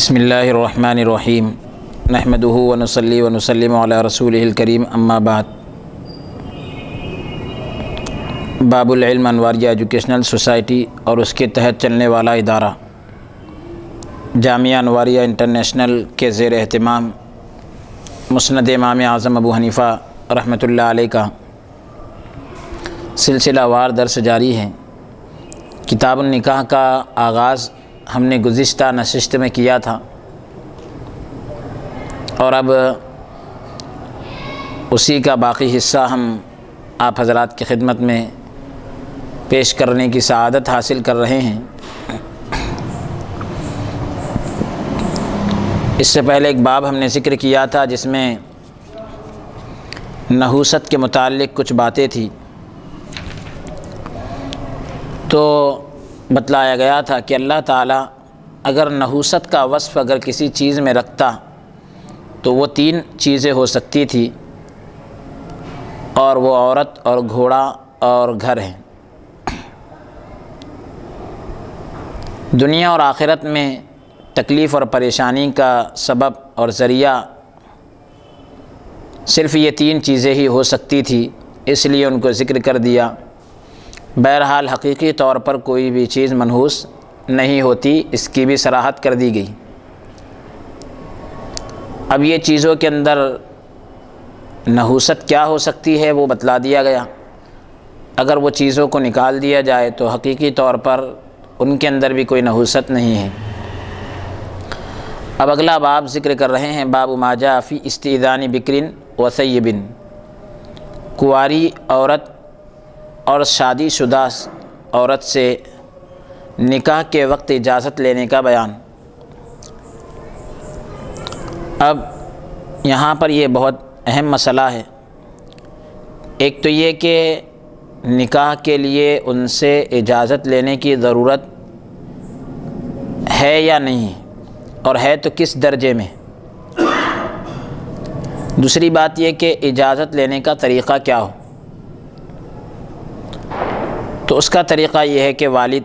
بسم اللہ الرحمن الرحیم نحمدہ ونصلی ونسلم علی رسولہ الکریم اما بعد۔ باب العلم انواریہ ایجوکیشنل سوسائٹی اور اس کے تحت چلنے والا ادارہ جامعہ انواریہ انٹرنیشنل کے زیر اہتمام مسند امام اعظم ابو حنیفہ رحمۃ اللہ علیہ کا سلسلہ وار درس جاری ہے۔ کتاب النکاح کا آغاز ہم نے گزشتہ نشست میں کیا تھا اور اب اسی کا باقی حصہ ہم آپ حضرات کی خدمت میں پیش کرنے کی سعادت حاصل کر رہے ہیں۔ اس سے پہلے ایک باب ہم نے ذکر کیا تھا جس میں نحوست کے متعلق کچھ باتیں تھیں، تو بتلایا گیا تھا کہ اللہ تعالیٰ اگر نحوست کا وصف اگر کسی چیز میں رکھتا تو وہ 3 چیزیں ہو سکتی تھی، اور وہ عورت اور گھوڑا اور گھر ہیں۔ دنیا اور آخرت میں تکلیف اور پریشانی کا سبب اور ذریعہ صرف یہ 3 چیزیں ہی ہو سکتی تھی، اس لیے ان کو ذکر کر دیا۔ بہرحال حقیقی طور پر کوئی بھی چیز منحوس نہیں ہوتی، اس کی بھی صراحت کر دی گئی۔ اب یہ چیزوں کے اندر نحوست کیا ہو سکتی ہے وہ بتلا دیا گیا۔ اگر وہ چیزوں کو نکال دیا جائے تو حقیقی طور پر ان کے اندر بھی کوئی نحوست نہیں ہے۔ اب اگلا باب ذکر کر رہے ہیں، باب ما جاء فی استئذان بکر و ثیب، کنواری عورت اور شادی شدہ عورت سے نکاح کے وقت اجازت لینے کا بیان۔ اب یہاں پر یہ بہت اہم مسئلہ ہے۔ ایک تو یہ کہ نکاح کے لیے ان سے اجازت لینے کی ضرورت ہے یا نہیں، اور ہے تو کس درجے میں۔ دوسری بات یہ کہ اجازت لینے کا طریقہ کیا ہو، تو اس کا طریقہ یہ ہے کہ والد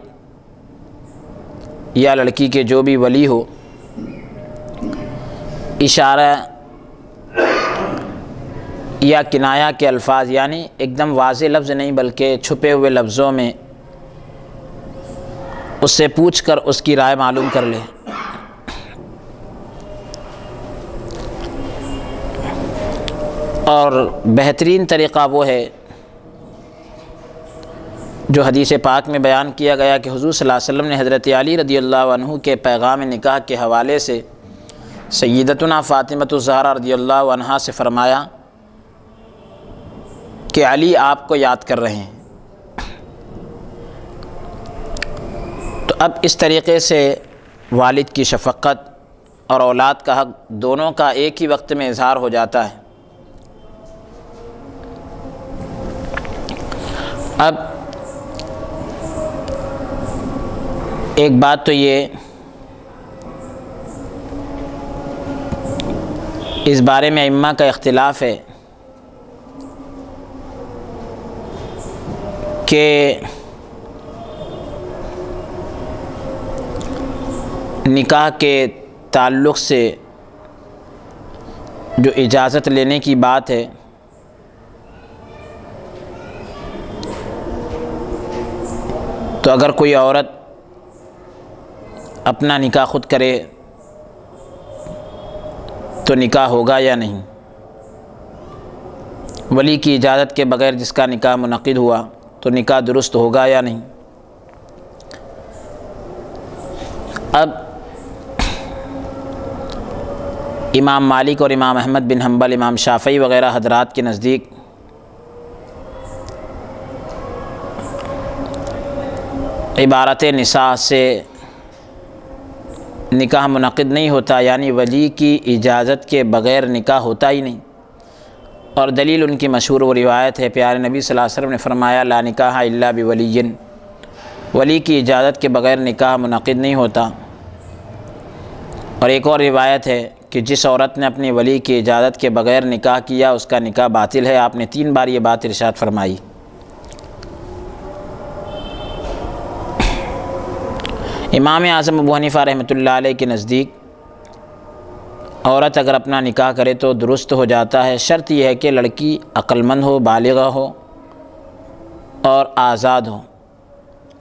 یا لڑکی کے جو بھی ولی ہو، اشارہ یا کنایہ کے الفاظ، یعنی ایک دم واضح لفظ نہیں بلکہ چھپے ہوئے لفظوں میں اس سے پوچھ کر اس کی رائے معلوم کر لے۔ اور بہترین طریقہ وہ ہے جو حدیث پاک میں بیان کیا گیا کہ حضور صلی اللہ علیہ وسلم نے حضرت علی رضی اللہ عنہ کے پیغام نکاح کے حوالے سے سیدتنا فاطمۃ الزہرا رضی اللہ عنہا سے فرمایا کہ علی آپ کو یاد کر رہے ہیں۔ تو اب اس طریقے سے والد کی شفقت اور اولاد کا حق دونوں کا ایک ہی وقت میں اظہار ہو جاتا ہے۔ اب ایک بات تو یہ اس بارے میں ائمہ کا اختلاف ہے کہ نکاح کے تعلق سے جو اجازت لینے کی بات ہے، تو اگر کوئی عورت اپنا نکاح خود کرے تو نکاح ہوگا یا نہیں، ولی کی اجازت کے بغیر جس کا نکاح منعقد ہوا تو نکاح درست ہوگا یا نہیں۔ اب امام مالک اور امام احمد بن حنبل، امام شافعی وغیرہ حضرات کے نزدیک عبارت نساء سے نکاح منعقد نہیں ہوتا، یعنی ولی کی اجازت کے بغیر نکاح ہوتا ہی نہیں۔ اور دلیل ان کی مشہور و روایت ہے، پیارے نبی صلی اللہ علیہ وسلم نے فرمایا لا نکاح الا بولی، ولی کی اجازت کے بغیر نکاح منعقد نہیں ہوتا۔ اور ایک اور روایت ہے کہ جس عورت نے اپنی ولی کی اجازت کے بغیر نکاح کیا اس کا نکاح باطل ہے۔ آپ نے 3 بار یہ بات ارشاد فرمائی۔ امام اعظم ابو حنیفہ رحمۃ اللہ علیہ کے نزدیک عورت اگر اپنا نکاح کرے تو درست ہو جاتا ہے، شرط یہ ہے کہ لڑکی عقل مند ہو، بالغہ ہو اور آزاد ہو۔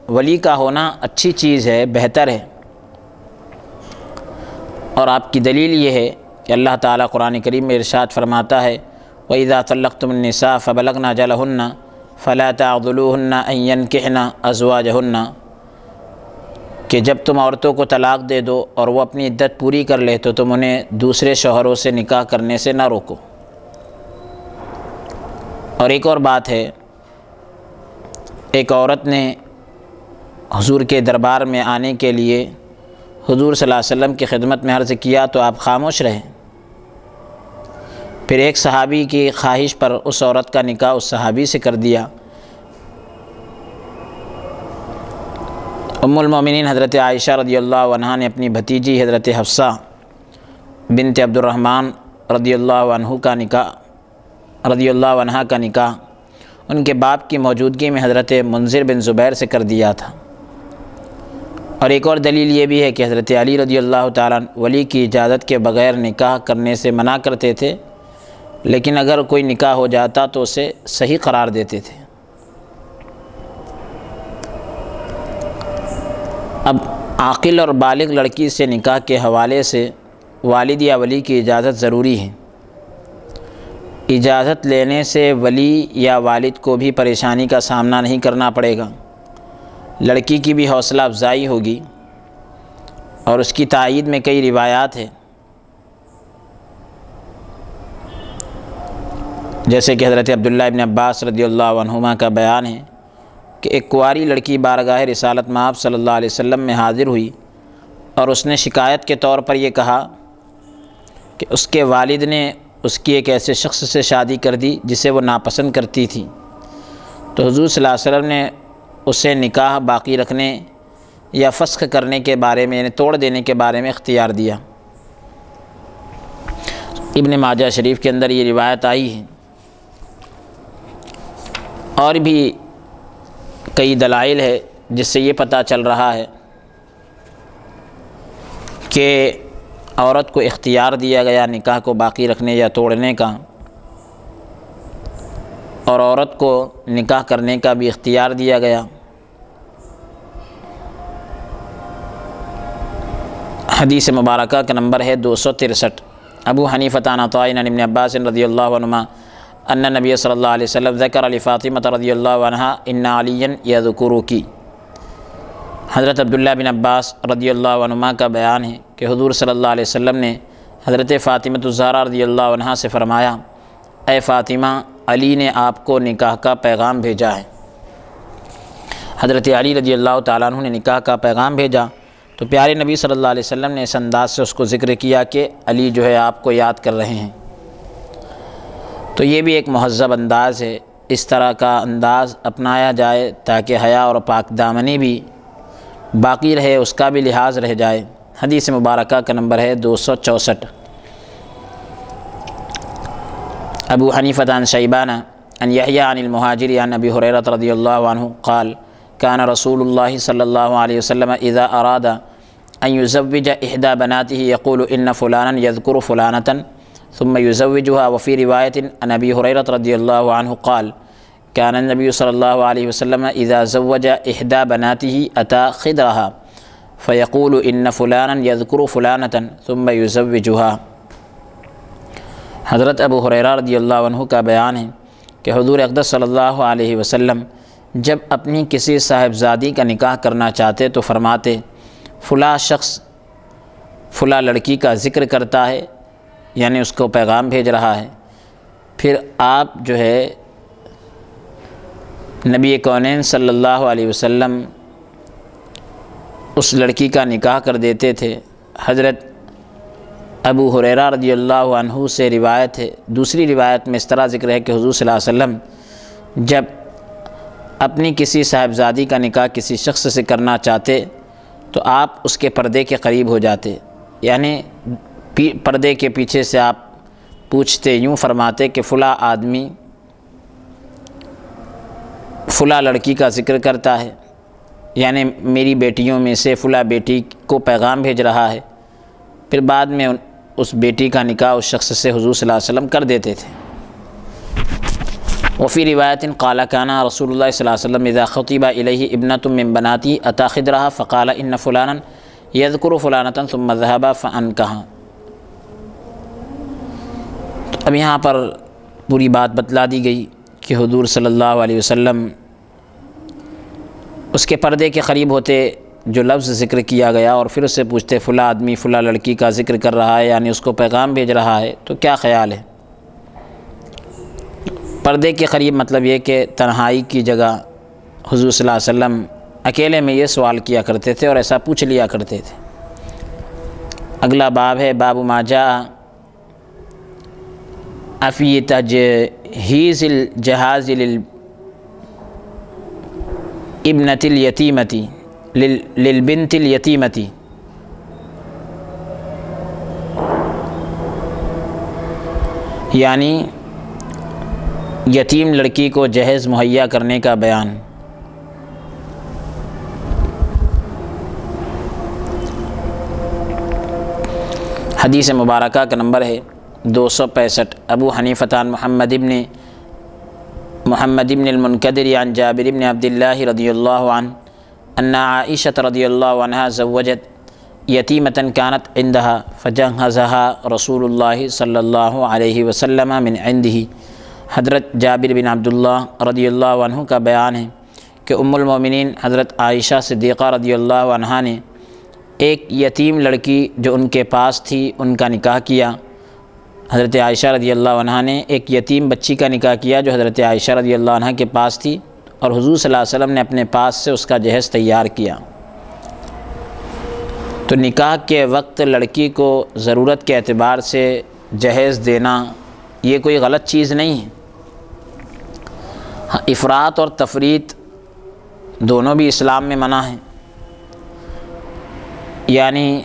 ولی کا ہونا اچھی چیز ہے، بہتر ہے، اور آپ کی دلیل یہ ہے کہ اللہ تعالیٰ قرآن کریم میں ارشاد فرماتا ہے وَإِذَا طَلَّقْتُمُ النِّسَاءَ فَبَلَغْنَ أَجَلَهُنَّ فَلَا تَعْضُلُوهُنَّ أَن يَنكِحْنَ أَزْوَاجَهُنَّ، کہ جب تم عورتوں کو طلاق دے دو اور وہ اپنی عدت پوری کر لے تو تم انہیں دوسرے شوہروں سے نکاح کرنے سے نہ روکو۔ اور ایک اور بات ہے، ایک عورت نے حضور کے دربار میں آنے کے لیے حضور صلی اللہ علیہ وسلم کی خدمت میں عرض کیا تو آپ خاموش رہے۔ پھر ایک صحابی کی خواہش پر اس عورت کا نکاح اس صحابی سے کر دیا۔ ام المومنین حضرت عائشہ رضی اللہ عنہا نے اپنی بھتیجی حضرت حفصہ بنت عبد الرحمن رضی اللہ عنہ کا نکاح ان کے باپ کی موجودگی میں حضرت منذر بن زبیر سے کر دیا تھا۔ اور ایک اور دلیل یہ بھی ہے کہ حضرت علی رضی اللہ تعالیٰ ولی کی اجازت کے بغیر نکاح کرنے سے منع کرتے تھے، لیکن اگر کوئی نکاح ہو جاتا تو اسے صحیح قرار دیتے تھے۔ اب عاقل اور بالغ لڑکی سے نکاح کے حوالے سے والد یا ولی کی اجازت ضروری ہے۔ اجازت لینے سے ولی یا والد کو بھی پریشانی کا سامنا نہیں کرنا پڑے گا، لڑکی کی بھی حوصلہ افزائی ہوگی، اور اس کی تائید میں کئی روایات ہیں، جیسے کہ حضرت عبداللہ ابن عباس رضی اللہ عنہما کا بیان ہے کہ ایک کنواری لڑکی بارگاہ رسالت مآب صلی اللہ علیہ وسلم میں حاضر ہوئی اور اس نے شکایت کے طور پر یہ کہا کہ اس کے والد نے اس کی ایک ایسے شخص سے شادی کر دی جسے وہ ناپسند کرتی تھی، تو حضور صلی اللہ علیہ وسلم نے اسے نکاح باقی رکھنے یا فسخ کرنے کے بارے میں، یعنی توڑ دینے کے بارے میں اختیار دیا۔ ابن ماجہ شریف کے اندر یہ روایت آئی ہے۔ اور بھی کئی دلائل ہے جس سے یہ پتہ چل رہا ہے کہ عورت کو اختیار دیا گیا نکاح کو باقی رکھنے یا توڑنے کا، اور عورت کو نکاح کرنے کا بھی اختیار دیا گیا۔ حدیث مبارکہ کا نمبر ہے 263۔ ابو حنیفہ عن عطاء عن ابن عباس رضی اللہ عنہما ان نبی صلی اللہ علیہ وسلم ذکر لفاطمہ رضی اللہ عنہا ان علی یذکرکی۔ حضرت عبداللہ بن عباس رضی اللہ عنہما کا بیان ہے کہ حضور صلی اللہ علیہ وسلم نے حضرت فاطمہ الزہرا رضی اللہ عنہا سے فرمایا، اے فاطمہ، علی نے آپ کو نکاح کا پیغام بھیجا ہے۔ حضرت علی رضی اللہ تعالیٰ عنہ نے نکاح کا پیغام بھیجا تو پیارے نبی صلی اللہ علیہ وسلم نے اس انداز سے اس کو ذکر کیا کہ علی جو ہے آپ کو یاد کر رہے ہیں۔ تو یہ بھی ایک مہذب انداز ہے، اس طرح کا انداز اپنایا جائے تاکہ حیا اور پاک دامنی بھی باقی رہے، اس کا بھی لحاظ رہ جائے۔ حدیث مبارکہ کا نمبر ہے 264۔ ابو حنیفہ عن شیبان عن یحییٰ عن المہاجر عن ابی ہریرہ رضی اللہ عنہ قال كان رسول اللہ صلی اللہ علیہ وسلم اذا اراد ان يزوج احدى بناته يقول ان فلانا يذكر فلانة ثم يزوجها۔ وفي رواية عن ابی ہریرہ رضی اللہ عنہ قال كان النبي صلی اللہ علیہ وسلم اذا زوج احدى بناته اتى خدرها فيقول ان فلانا يذكر فلانة ثم يزوجها۔ حضرت ابو ہریرہ رضی اللہ عنہ کا بیان ہے کہ حضور اقدس صلی اللہ علیہ وسلم جب اپنی کسی صاحبزادی کا نکاح کرنا چاہتے تو فرماتے، فلاں شخص فلاں لڑکی کا ذکر کرتا ہے، یعنی اس کو پیغام بھیج رہا ہے، پھر آپ جو ہے نبی کونین صلی اللہ علیہ وسلم اس لڑکی کا نکاح کر دیتے تھے۔ حضرت ابو ہریرہ رضی اللہ عنہ سے روایت ہے، دوسری روایت میں اس طرح ذکر ہے کہ حضور صلی اللہ علیہ وسلم جب اپنی کسی صاحبزادی کا نکاح کسی شخص سے کرنا چاہتے تو آپ اس کے پردے کے قریب ہو جاتے، یعنی پردے کے پیچھے سے آپ پوچھتے، یوں فرماتے کہ فلاں آدمی فلاں لڑکی کا ذکر کرتا ہے، یعنی میری بیٹیوں میں سے فلاں بیٹی کو پیغام بھیج رہا ہے۔ پھر بعد میں اس بیٹی کا نکاح اس شخص سے حضور صلی اللہ علیہ وسلم کر دیتے تھے۔ وفی روایت قال کان رسول اللہ صلی اللہ علیہ وسلم اذا خطب الیہ ابنۃ من بناتی اتى خدرها فقال ان فلانا یذکر فلانۃ ثم ذهب فانکحها۔ اب یہاں پر پوری بات بتلا دی گئی کہ حضور صلی اللہ علیہ وسلم اس کے پردے کے قریب ہوتے، جو لفظ ذکر کیا گیا، اور پھر اس سے پوچھتے فلاں آدمی فلاں لڑکی کا ذکر کر رہا ہے، یعنی اس کو پیغام بھیج رہا ہے، تو کیا خیال ہے؟ پردے کے قریب مطلب یہ کہ تنہائی کی جگہ حضور صلی اللہ علیہ وسلم اکیلے میں یہ سوال کیا کرتے تھے اور ایسا پوچھ لیا کرتے تھے۔ اگلا باب ہے باب ما جاء فی تجہیز الجہاز للابنۃ الیتیمۃ للبنت الیتیمۃ۔ یعنی یتیم لڑکی کو جہیز مہیا کرنے کا بیان۔ حدیث مبارکہ کا نمبر ہے 265۔ ابو حنیفہ عن محمد بن المنکدر عن جابر بن عبد اللہ رضی اللہ عنہ ان عائشہ رضی اللہ عنہا زوجت یتیمۃ کانت عندها فجہزها رسول اللہ صلی اللہ علیہ وسلم من عنده۔ حضرت جابر بن عبداللہ رضی اللہ عنہ کا بیان ہے کہ ام المومنین حضرت عائشہ صدیقہ رضی اللہ عنہا نے ایک یتیم لڑکی جو ان کے پاس تھی ان کا نکاح کیا۔ حضرت عائشہ رضی اللہ عنہا نے ایک یتیم بچی کا نکاح کیا جو حضرت عائشہ رضی اللہ عنہا کے پاس تھی، اور حضور صلی اللہ علیہ وسلم نے اپنے پاس سے اس کا جہیز تیار کیا۔ تو نکاح کے وقت لڑکی کو ضرورت کے اعتبار سے جہیز دینا یہ کوئی غلط چیز نہیں ہے۔ افراط اور تفریط دونوں بھی اسلام میں منع ہیں، یعنی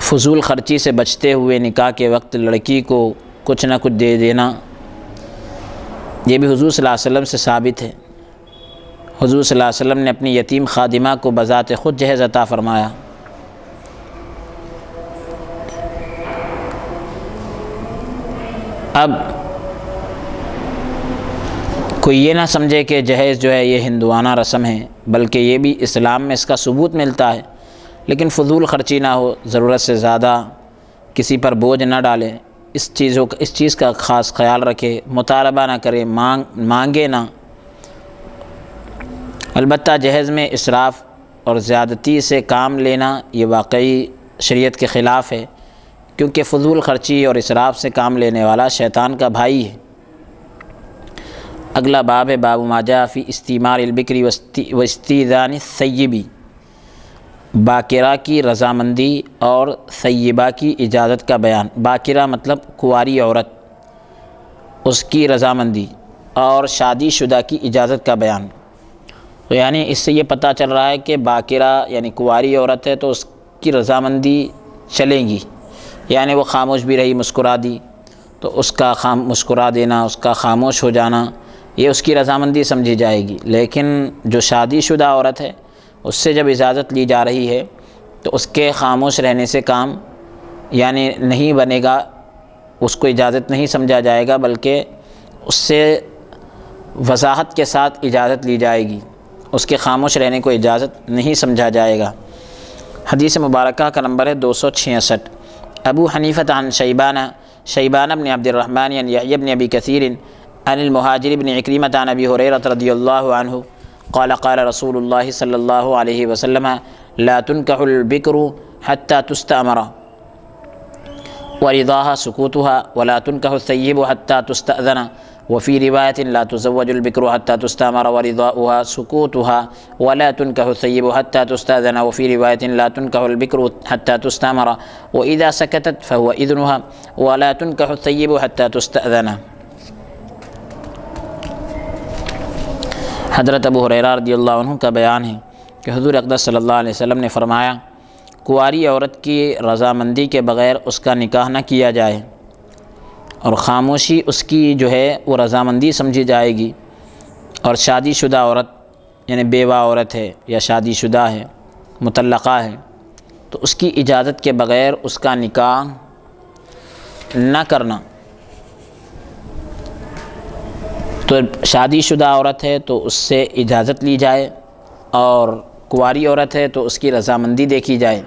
فضول خرچی سے بچتے ہوئے نکاح کے وقت لڑکی کو کچھ نہ کچھ دے دینا، یہ بھی حضور صلی اللہ علیہ وسلم سے ثابت ہے۔ حضور صلی اللہ علیہ وسلم نے اپنی یتیم خادمہ کو بذات خود جہیز عطا فرمایا۔ اب کوئی یہ نہ سمجھے کہ جہیز جو ہے یہ ہندوانہ رسم ہے، بلکہ یہ بھی اسلام میں اس کا ثبوت ملتا ہے، لیکن فضول خرچی نہ ہو، ضرورت سے زیادہ کسی پر بوجھ نہ ڈالے، اس چیز کا خاص خیال رکھے، مطالبہ نہ کرے، مانگے نہ۔ البتہ جہیز میں اسراف اور زیادتی سے کام لینا یہ واقعی شریعت کے خلاف ہے، کیونکہ فضول خرچی اور اسراف سے کام لینے والا شیطان کا بھائی ہے۔ اگلا باب ہے باب ما جاء فی استعمال البکر و استئذان الثیب۔ باکرہ کی رضامندی اور ثیبہ کی اجازت کا بیان۔ باکرہ مطلب کنواری عورت، اس کی رضامندی، اور شادی شدہ کی اجازت کا بیان۔ تو یعنی اس سے یہ پتہ چل رہا ہے کہ باکرہ یعنی کنواری عورت ہے تو اس کی رضامندی چلے گی، یعنی وہ خاموش بھی رہی، مسکرا دی، تو اس کا مسکرا دینا، اس کا خاموش ہو جانا، یہ اس کی رضامندی سمجھی جائے گی۔ لیکن جو شادی شدہ عورت ہے اس سے جب اجازت لی جا رہی ہے تو اس کے خاموش رہنے سے کام یعنی نہیں بنے گا، اس کو اجازت نہیں سمجھا جائے گا، بلکہ اس سے وضاحت کے ساتھ اجازت لی جائے گی، اس کے خاموش رہنے کو اجازت نہیں سمجھا جائے گا۔ حدیث مبارکہ کا نمبر ہے 266۔ ابو حنیفہ عن شیبان بن عبد الرحمن عن یحیی بن ابی کثیر عن المہاجر بن عکرمہ عن ابی ہریرہ رضی اللہ عنہ قال قال رسول اللہ صلی اللہ علیہ وسلم لا تنکح البکر حتی تستأمر ورضاها سکوتها ولا تنکح الثیب حتی تستأذن وفی روایت لا تزوج البکر حتی تستأمر ورضاؤها سکوتها ولا تنکح الثیب حتی تستأذن وفی روایت لا تنکح البکر حتی تستأمر وإذا سکتت فهو إذنها ولا تنکح الثیب حتی تستأذن۔ حضرت ابو ہریرہ رضی اللہ عنہ کا بیان ہے کہ حضور اقدس صلی اللہ علیہ وسلم نے فرمایا، کنواری عورت کی رضامندی کے بغیر اس کا نکاح نہ کیا جائے، اور خاموشی اس کی جو ہے وہ رضامندی سمجھی جائے گی، اور شادی شدہ عورت یعنی بیوہ عورت ہے یا شادی شدہ ہے، مطلقہ ہے، تو اس کی اجازت کے بغیر اس کا نکاح نہ کرنا، تو شادی شدہ عورت ہے تو اس سے اجازت لی جائے، اور کنواری عورت ہے تو اس کی رضامندی دیکھی جائے۔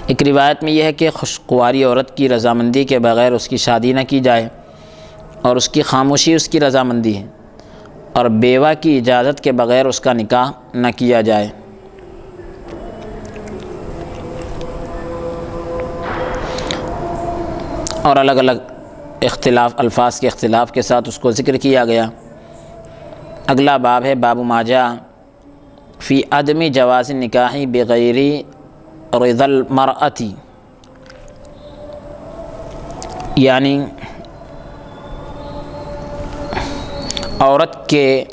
ایک روایت میں یہ ہے کہ کنواری عورت کی رضامندی کے بغیر اس کی شادی نہ کی جائے، اور اس کی خاموشی اس کی رضامندی ہے، اور بیوہ کی اجازت کے بغیر اس کا نکاح نہ کیا جائے۔ اور الگ الگ الفاظ کے اختلاف کے ساتھ اس کو ذکر کیا گیا۔ اگلا باب ہے باب ما جاء فی عدم جواز النکاح بغیر رضا المرأة، یعنی عورت کے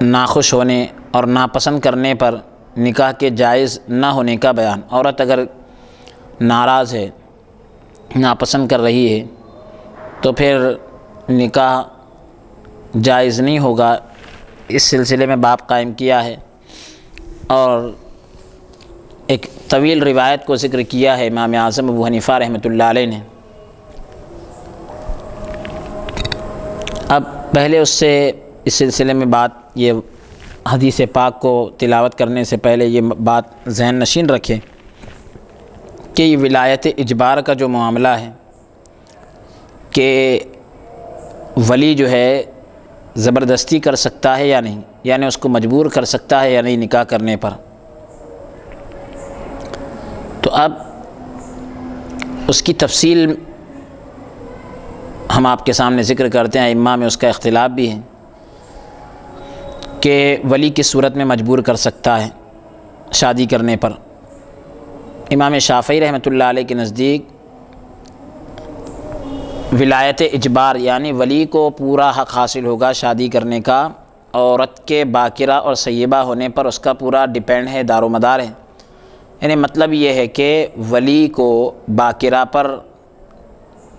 ناخوش ہونے اور ناپسند کرنے پر نکاح کے جائز نہ ہونے کا بیان۔ عورت اگر ناراض ہے، ناپسند کر رہی ہے، تو پھر نکاح جائز نہیں ہوگا، اس سلسلے میں باب قائم کیا ہے، اور ایک طویل روایت کو ذکر کیا ہے امام اعظم ابو حنیفہ رحمۃ اللہ علیہ نے۔ اب پہلے اس سے اس سلسلے میں بات، یہ حدیث پاک کو تلاوت کرنے سے پہلے یہ بات ذہن نشین رکھیں کہ یہ ولایت اجبار کا جو معاملہ ہے کہ ولی جو ہے زبردستی کر سکتا ہے یا نہیں، یعنی اس کو مجبور کر سکتا ہے یا نہیں نکاح کرنے پر، تو اب اس کی تفصیل ہم آپ کے سامنے ذکر کرتے ہیں۔ ائمہ میں اس کا اختلاف بھی ہے کہ ولی کس صورت میں مجبور کر سکتا ہے شادی کرنے پر۔ امام شافعی رحمۃ اللہ علیہ کے نزدیک ولایت اجبار یعنی ولی کو پورا حق حاصل ہوگا شادی کرنے کا، عورت کے باکرہ اور سیبہ ہونے پر اس کا پورا ڈیپینڈ ہے، دار و مدار ہے۔ یعنی مطلب یہ ہے کہ ولی کو باکرہ پر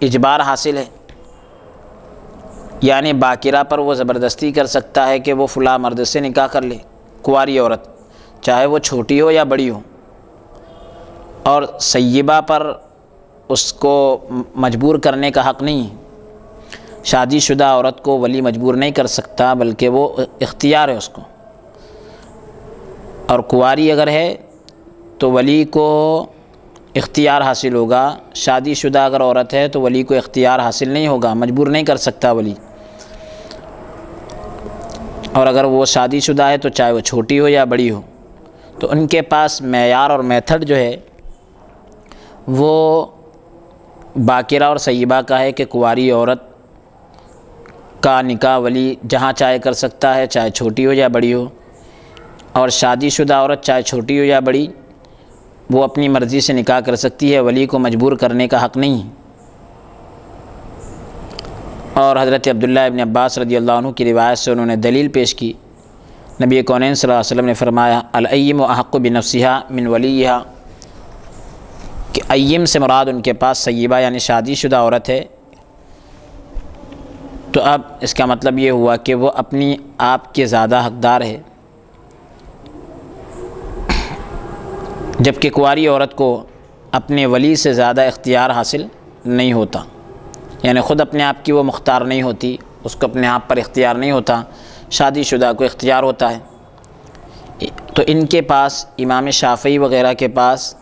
اجبار حاصل ہے، یعنی باکرہ پر وہ زبردستی کر سکتا ہے کہ وہ فلاں مرد سے نکاح کر لے، کنواری عورت چاہے وہ چھوٹی ہو یا بڑی ہو، اور سیبہ پر اس کو مجبور کرنے کا حق نہیں ہے۔ شادی شدہ عورت کو ولی مجبور نہیں کر سکتا، بلکہ وہ اختیار ہے اس کو، اور کنواری اگر ہے تو ولی کو اختیار حاصل ہوگا۔ شادی شدہ اگر عورت ہے تو ولی کو اختیار حاصل نہیں ہوگا، مجبور نہیں کر سکتا ولی، اور اگر وہ شادی شدہ ہے تو چاہے وہ چھوٹی ہو یا بڑی ہو، تو ان کے پاس معیار اور میتھڈ جو ہے وہ باکرہ اور سیبہ کا ہے کہ کنواری عورت کا نکاح ولی جہاں چاہے کر سکتا ہے، چاہے چھوٹی ہو یا بڑی ہو، اور شادی شدہ عورت چاہے چھوٹی ہو یا بڑی وہ اپنی مرضی سے نکاح کر سکتی ہے، ولی کو مجبور کرنے کا حق نہیں ہے۔ اور حضرت عبداللہ ابن عباس رضی اللہ عنہ کی روایت سے انہوں نے دلیل پیش کی، نبی کونین صلی اللہ علیہ وسلم نے فرمایا الأیم احق بنفسها من ولیہا، کہ ایم سے مراد ان کے پاس سیبہ یعنی شادی شدہ عورت ہے۔ تو اب اس کا مطلب یہ ہوا کہ وہ اپنی آپ کے زیادہ حقدار ہے، جبکہ کنواری عورت کو اپنے ولی سے زیادہ اختیار حاصل نہیں ہوتا، یعنی خود اپنے آپ کی وہ مختار نہیں ہوتی، اس کو اپنے آپ پر اختیار نہیں ہوتا، شادی شدہ کو اختیار ہوتا ہے۔ تو ان کے پاس امام شافعی وغیرہ کے پاس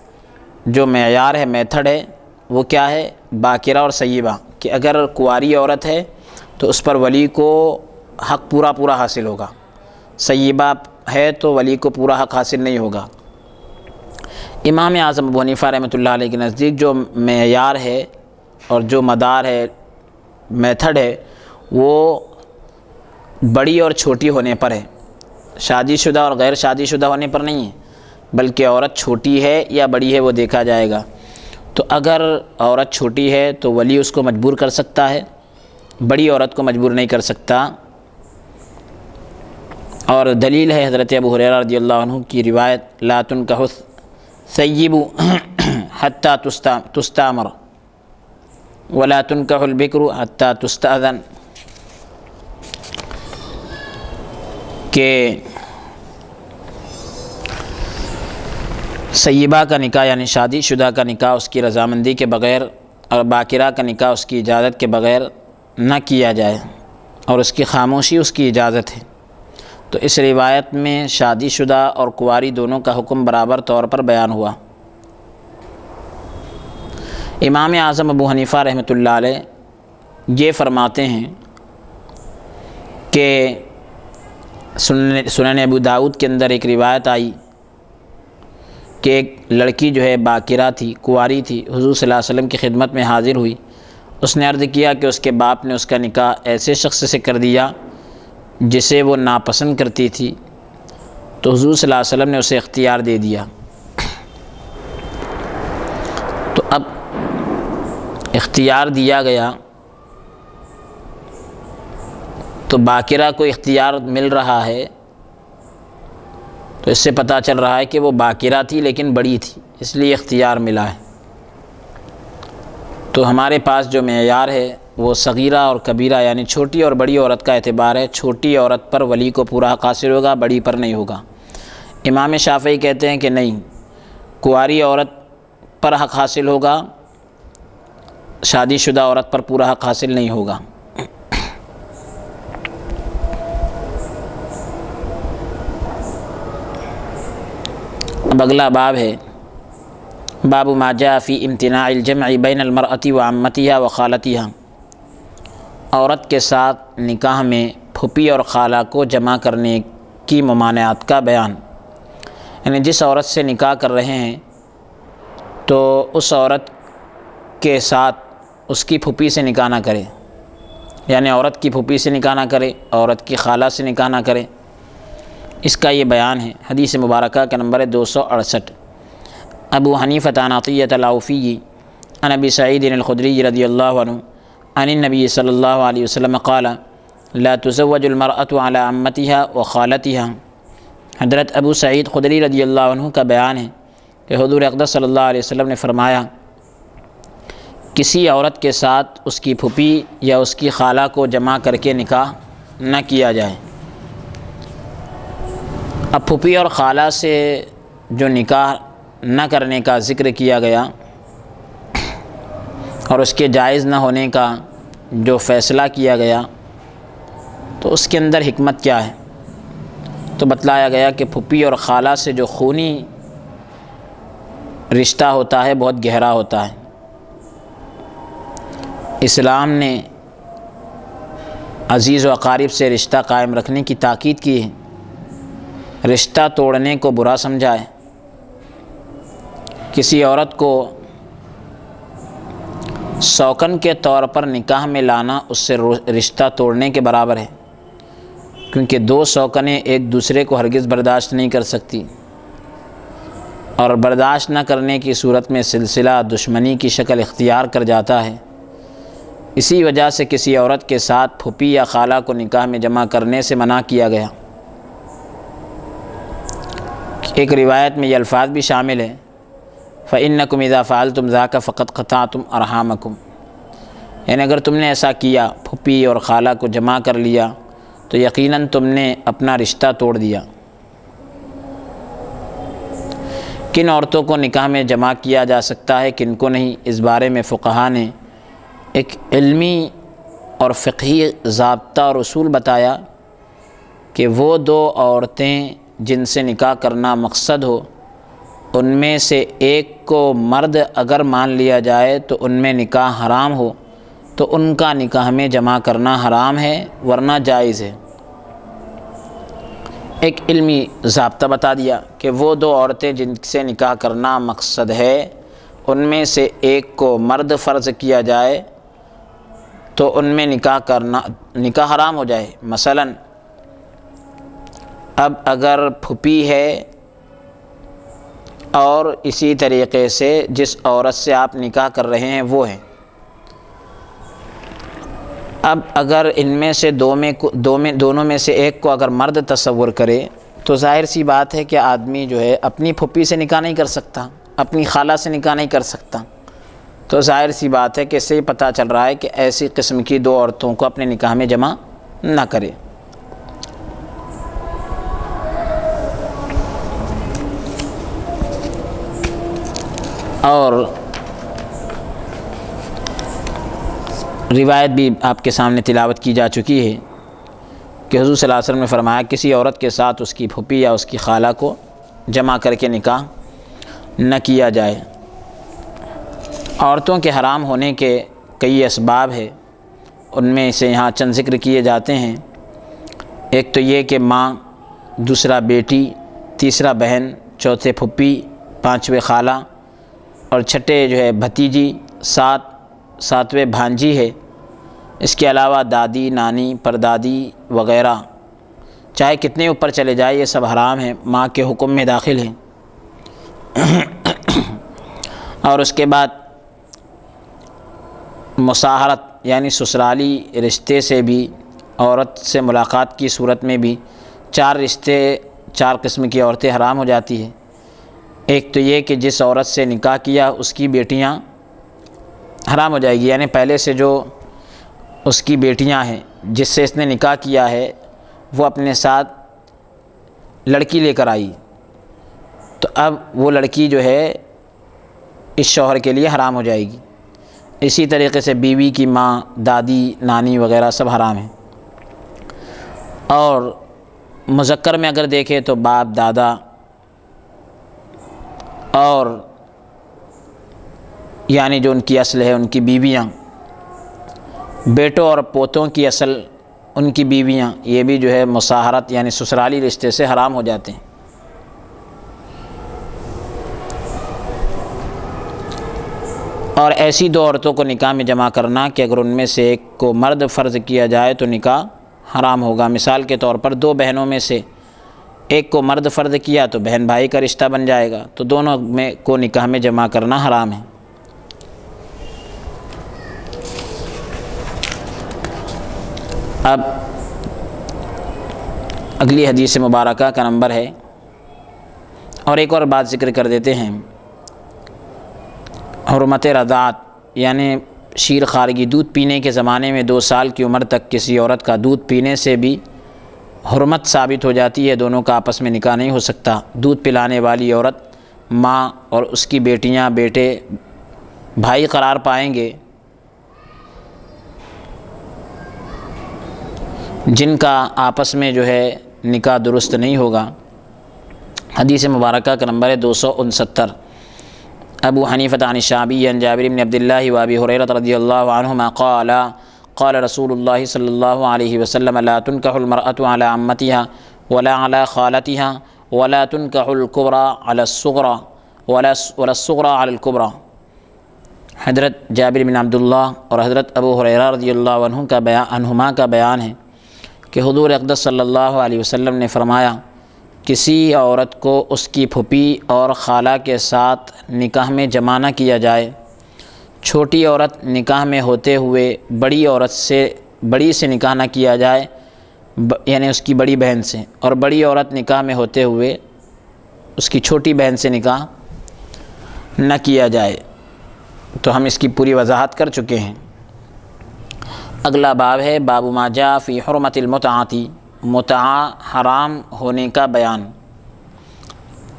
جو معیار ہے، میتھڈ ہے، وہ کیا ہے؟ باکرہ اور سیبہ، کہ اگر کنواری عورت ہے تو اس پر ولی کو حق پورا حاصل ہوگا، سیبہ ہے تو ولی کو پورا حق حاصل نہیں ہوگا۔ امام اعظم ابو حنیفہ رحمۃ اللہ علیہ کے نزدیک جو معیار ہے اور جو مدار ہے، میتھڈ ہے، وہ بڑی اور چھوٹی ہونے پر ہے، شادی شدہ اور غیر شادی شدہ ہونے پر نہیں ہے، بلکہ عورت چھوٹی ہے یا بڑی ہے وہ دیکھا جائے گا۔ تو اگر عورت چھوٹی ہے تو ولی اس کو مجبور کر سکتا ہے، بڑی عورت کو مجبور نہیں کر سکتا۔ اور دلیل ہے حضرت ابو ہریرہ رضی اللہ عنہ کی روایت لا تنکح الثیب حتی تستامر ولا تنکح البکر حتی تستأذن، کہ سیبہ کا نکاح یعنی شادی شدہ کا نکاح اس کی رضامندی کے بغیر اور باکرہ کا نکاح اس کی اجازت کے بغیر نہ کیا جائے، اور اس کی خاموشی اس کی اجازت ہے۔ تو اس روایت میں شادی شدہ اور کنواری دونوں کا حکم برابر طور پر بیان ہوا۔ امام اعظم ابو حنیفہ رحمۃ اللہ علیہ یہ فرماتے ہیں کہ سنن ابو داؤد کے اندر ایک روایت آئی کہ ایک لڑکی جو ہے باکرہ تھی، کنواری تھی، حضور صلی اللہ علیہ وسلم کی خدمت میں حاضر ہوئی۔ اس نے عرض کیا کہ اس کے باپ نے اس کا نکاح ایسے شخص سے کر دیا جسے وہ ناپسند کرتی تھی، تو حضور صلی اللہ علیہ وسلم نے اسے اختیار دے دیا۔ تو اب اختیار دیا گیا تو باکرہ کو اختیار مل رہا ہے، تو اس سے پتہ چل رہا ہے کہ وہ باکرہ تھی لیکن بڑی تھی، اس لیے اختیار ملا ہے۔ تو ہمارے پاس جو معیار ہے وہ صغیرہ اور کبیرہ یعنی چھوٹی اور بڑی عورت کا اعتبار ہے۔ چھوٹی عورت پر ولی کو پورا حق حاصل ہوگا، بڑی پر نہیں ہوگا۔ امام شافعی کہتے ہیں کہ نہیں، کنواری عورت پر حق حاصل ہوگا، شادی شدہ عورت پر پورا حق حاصل نہیں ہوگا۔ اب اگلا باب ہے باب ما جاء فی امتناع الجمع بین المرأة وعمتها وخالتها، عورت کے ساتھ نکاح میں پھوپھی اور خالہ کو جمع کرنے کی ممانعت کا بیان۔ یعنی جس عورت سے نکاح کر رہے ہیں تو اس عورت کے ساتھ اس کی پھوپھی سے نکاح نہ کرے، یعنی عورت کی پھوپھی سے نکاح نہ کرے، عورت کی خالہ سے نکاح نہ کرے، اس کا یہ بیان ہے۔ حدیث مبارکہ کا نمبر ہے 268۔ ابو حنیفہ عن عطیہ العوفی عن ابی سعید الخدری رضی اللہ عنہ عن النبی صلی اللہ علیہ وسلم قال لا تزوج المرأة على عمتها وخالتها۔ حضرت ابو سعید خدری رضی اللہ عنہ کا بیان ہے کہ حضور اقدس صلی اللہ علیہ وسلم نے فرمایا کسی عورت کے ساتھ اس کی پھوپھی یا اس کی خالہ کو جمع کر کے نکاح نہ کیا جائے۔ اب پھوپھی اور خالہ سے جو نکاح نہ کرنے کا ذکر کیا گیا اور اس کے جائز نہ ہونے کا جو فیصلہ کیا گیا، تو اس کے اندر حکمت کیا ہے؟ تو بتلایا گیا کہ پھوپھی اور خالہ سے جو خونی رشتہ ہوتا ہے بہت گہرا ہوتا ہے۔ اسلام نے عزیز و اقارب سے رشتہ قائم رکھنے کی تاکید کی ہے، رشتہ توڑنے کو برا سمجھا ہے۔ کسی عورت کو سوکن کے طور پر نکاح میں لانا اس سے رشتہ توڑنے کے برابر ہے، کیونکہ دو سوکنیں ایک دوسرے کو ہرگز برداشت نہیں کر سکتی، اور برداشت نہ کرنے کی صورت میں سلسلہ دشمنی کی شکل اختیار کر جاتا ہے۔ اسی وجہ سے کسی عورت کے ساتھ پھوپھی یا خالہ کو نکاح میں جمع کرنے سے منع کیا گیا۔ ایک روایت میں یہ الفاظ بھی شامل ہے فَإِنَّكُمْ إِذَا فَعَلْتُمْ ذَاكَ فَقَدْ قَطَعْتُمْ أَرْحَامَكُمْ، یعنی اگر تم نے ایسا کیا، پھوپھی اور خالہ کو جمع کر لیا، تو یقیناً تم نے اپنا رشتہ توڑ دیا۔ کن عورتوں کو نکاح میں جمع کیا جا سکتا ہے، کن کو نہیں، اس بارے میں فقہا نے ایک علمی اور فقہی ضابطہ اور اصول بتایا کہ وہ دو عورتیں جن سے نکاح کرنا مقصد ہو، ان میں سے ایک کو مرد اگر مان لیا جائے تو ان میں نکاح حرام ہو، تو ان کا نکاح میں جمع کرنا حرام ہے، ورنہ جائز ہے۔ ایک علمی ضابطہ بتا دیا کہ وہ دو عورتیں جن سے نکاح کرنا مقصد ہے، ان میں سے ایک کو مرد فرض کیا جائے تو ان میں نکاح حرام ہو جائے۔ مثلا اب اگر پھوپھی ہے اور اسی طریقے سے جس عورت سے آپ نکاح کر رہے ہیں وہ ہے، اب اگر ان میں سے دونوں میں سے ایک کو اگر مرد تصور کرے تو ظاہر سی بات ہے کہ آدمی جو ہے اپنی پھوپھی سے نکاح نہیں کر سکتا، اپنی خالہ سے نکاح نہیں کر سکتا، تو ظاہر سی بات ہے کہ اس سے پتہ چل رہا ہے کہ ایسی قسم کی دو عورتوں کو اپنے نکاح میں جمع نہ کرے۔ اور روایت بھی آپ کے سامنے تلاوت کی جا چکی ہے کہ حضور صلی اللہ علیہ وسلم نے فرمایا کسی عورت کے ساتھ اس کی پھوپھی یا اس کی خالہ کو جمع کر کے نکاح نہ کیا جائے۔ عورتوں کے حرام ہونے کے کئی اسباب ہیں، ان میں سے یہاں چند ذکر کیے جاتے ہیں۔ ایک تو یہ کہ ماں، دوسرا بیٹی، تیسرا بہن، چوتھے پھوپھی، پانچویں خالہ اور چھٹے جو ہے بھتیجی، ساتویں بھانجی ہے۔ اس کے علاوہ دادی، نانی، پردادی وغیرہ، چاہے کتنے اوپر چلے جائے یہ سب حرام ہیں، ماں کے حکم میں داخل ہیں۔ اور اس کے بعد مصاہرت یعنی سسرالی رشتے سے بھی، عورت سے ملاقات کی صورت میں بھی چار قسم کی عورتیں حرام ہو جاتی ہیں۔ ایک تو یہ کہ جس عورت سے نکاح کیا اس کی بیٹیاں حرام ہو جائے گی، یعنی پہلے سے جو اس کی بیٹیاں ہیں جس سے اس نے نکاح کیا ہے وہ اپنے ساتھ لڑکی لے کر آئی، تو اب وہ لڑکی جو ہے اس شوہر کے لیے حرام ہو جائے گی۔ اسی طریقے سے بیوی کی ماں، دادی، نانی وغیرہ سب حرام ہیں۔ اور مذکر میں اگر دیکھیں تو باپ، دادا اور یعنی جو ان کی اصل ہے ان کی بیویاں، بیٹوں اور پوتوں کی اصل ان کی بیویاں، یہ بھی جو ہے مصاہرت یعنی سسرالی رشتے سے حرام ہو جاتے ہیں۔ اور ایسی دو عورتوں کو نکاح میں جمع کرنا کہ اگر ان میں سے ایک کو مرد فرض کیا جائے تو نکاح حرام ہوگا۔ مثال کے طور پر دو بہنوں میں سے ایک کو مرد فرض کیا تو بہن بھائی کا رشتہ بن جائے گا، تو دونوں میں کو نکاح میں جمع کرنا حرام ہے۔ اب اگلی حدیث مبارکہ کا نمبر ہے، اور ایک اور بات ذکر کر دیتے ہیں، حرمت رضاعت یعنی شیر خارگی، دودھ پینے کے زمانے میں 2 سال کی عمر تک کسی عورت کا دودھ پینے سے بھی حرمت ثابت ہو جاتی ہے، دونوں کا آپس میں نکاح نہیں ہو سکتا۔ دودھ پلانے والی عورت ماں اور اس کی بیٹیاں، بیٹے بھائی قرار پائیں گے، جن کا آپس میں جو ہے نکاح درست نہیں ہوگا۔ حدیث مبارکہ کا نمبر ہے 269۔ ابو حنیفہ عن الشعبی عن جابر بن عبد اللہ و ابی ہریرہ رضی اللہ عنہما قال قال رسول اللہ صلی اللہ علیہ وسلم لا تنکح المرأة على عمتها ولا على خالتها ولا تنکح الكبرى على الصغرى ولا الصغرى على الكبرى۔ حضرت جابر بن عبداللہ اور حضرت ابو ہریرہ رضی اللہ عنہما کا بیان ہے کہ حضور اقدس صلی اللہ علیہ وسلم نے فرمایا، کسی عورت کو اس کی پھوپھی اور خالہ کے ساتھ نکاح میں جمع نہ کیا جائے۔ چھوٹی عورت نکاح میں ہوتے ہوئے بڑی سے نکاح نہ کیا جائے، یعنی اس کی بڑی بہن سے، اور بڑی عورت نکاح میں ہوتے ہوئے اس کی چھوٹی بہن سے نکاح نہ کیا جائے۔ تو ہم اس کی پوری وضاحت کر چکے ہیں۔ اگلا باب ہے باب ما جاء فی حرمت المتعۃ، متعہ حرام ہونے کا بیان۔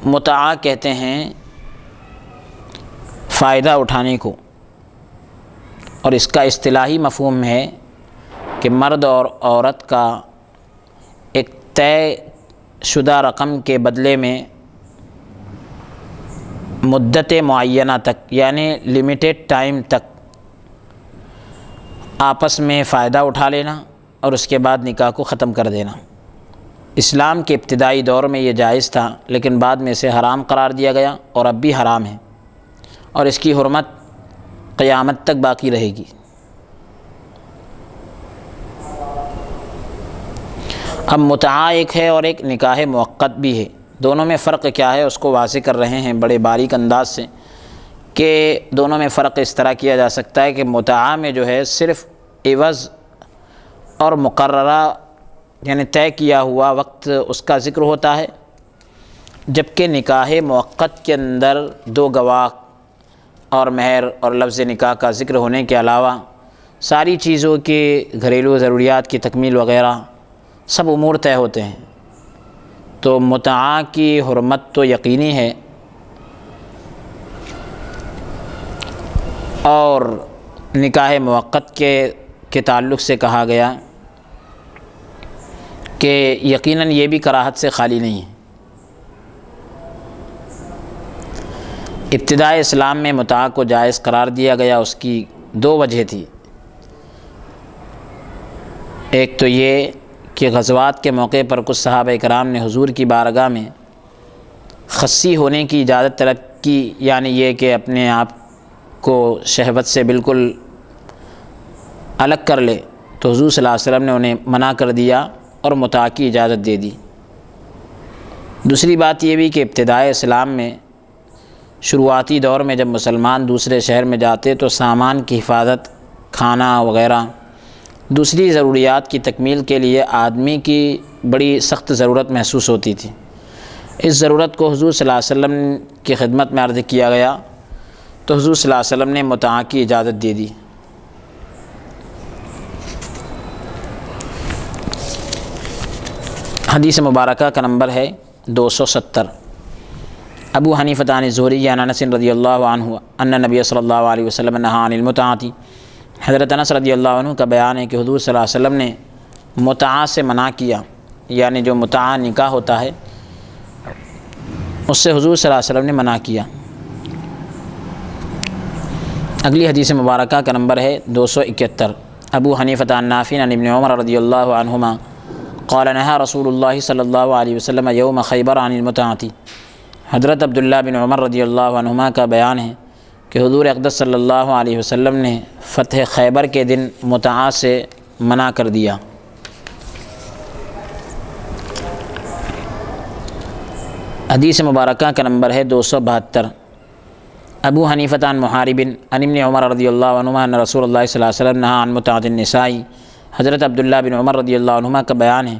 متعہ کہتے ہیں فائدہ اٹھانے کو، اور اس کا اصطلاحی مفہوم ہے کہ مرد اور عورت کا ایک طے شدہ رقم کے بدلے میں مدت معینہ تک یعنی لمیٹڈ ٹائم تک آپس میں فائدہ اٹھا لینا اور اس کے بعد نکاح کو ختم کر دینا۔ اسلام کے ابتدائی دور میں یہ جائز تھا، لیکن بعد میں اسے حرام قرار دیا گیا اور اب بھی حرام ہے، اور اس کی حرمت قیامت تک باقی رہے گی۔ اب متعہ ایک ہے اور ایک نکاح موقت بھی ہے، دونوں میں فرق کیا ہے اس کو واضح کر رہے ہیں بڑے باریک انداز سے، کہ دونوں میں فرق اس طرح کیا جا سکتا ہے کہ متعہ میں جو ہے صرف عوض اور مقررہ یعنی طے کیا ہوا وقت اس کا ذکر ہوتا ہے، جبکہ نکاح موقت کے اندر 2 گواہ اور مہر اور لفظ نکاح کا ذکر ہونے کے علاوہ ساری چیزوں کے گھریلو ضروریات کی تکمیل وغیرہ سب امور طے ہوتے ہیں۔ تو متعہ کی حرمت تو یقینی ہے، اور نکاح موقت کے تعلق سے کہا گیا کہ یقیناً یہ بھی کراہت سے خالی نہیں ہے۔ ابتدائے اسلام میں متاع کو جائز قرار دیا گیا، اس کی دو وجہ تھی۔ ایک تو یہ کہ غزوات کے موقع پر کچھ صحابہ کرام نے حضور کی بارگاہ میں خصی ہونے کی اجازت طلب کی، یعنی یہ کہ اپنے آپ کو شہوت سے بالکل الگ کر لے، تو حضور صلی اللہ علیہ وسلم نے انہیں منع کر دیا اور متاع کی اجازت دے دی۔ دوسری بات یہ بھی کہ ابتدائے اسلام میں شروعاتی دور میں جب مسلمان دوسرے شہر میں جاتے تو سامان کی حفاظت، کھانا وغیرہ دوسری ضروریات کی تکمیل کے لیے آدمی کی بڑی سخت ضرورت محسوس ہوتی تھی۔ اس ضرورت کو حضور صلی اللہ علیہ وسلم کی خدمت میں عرض کیا گیا تو حضور صلی اللہ علیہ وسلم نے متاع کی اجازت دے دی۔ حدیث مبارکہ کا نمبر ہے 270۔ ابو حنیفہ عن الزہری عن انس رضی اللہ عنہ ان نبی صلی اللہ علیہ وسلم نہی عن المتعۃ۔ حضرت انس رضی اللہ عنہ کا بیان ہے کہ حضور صلی اللہ علیہ وسلم نے متاع سے منع کیا، یعنی جو متاع نکاح ہوتا ہے اس سے حضور صلی اللہ علیہ وسلم نے منع کیا۔ اگلی حدیث مبارکہ کا نمبر ہے 271۔ ابو حنیفہ عن نافع عن ابن عمر رضی اللہ عنہما قال نہى رسول اللہ صلی اللہ علیہ وسلم یوم خیبر عن المتعۃ۔ حضرت عبداللہ بن عمر رضی اللہ عنہما کا بیان ہے کہ حضور اقدس صلی اللہ علیہ وسلم نے فتح خیبر کے دن متاع سے منع کر دیا۔ حدیث مبارکہ کا نمبر ہے 272۔ ابو حنیفہ عن محارب عن ابن عمر رضی اللہ عنہما ان رسول اللہ صلی اللہ علیہ وسلم نہى عن متعۃ النساء۔ حضرت عبداللہ بن عمر رضی اللہ عنہما کا بیان ہے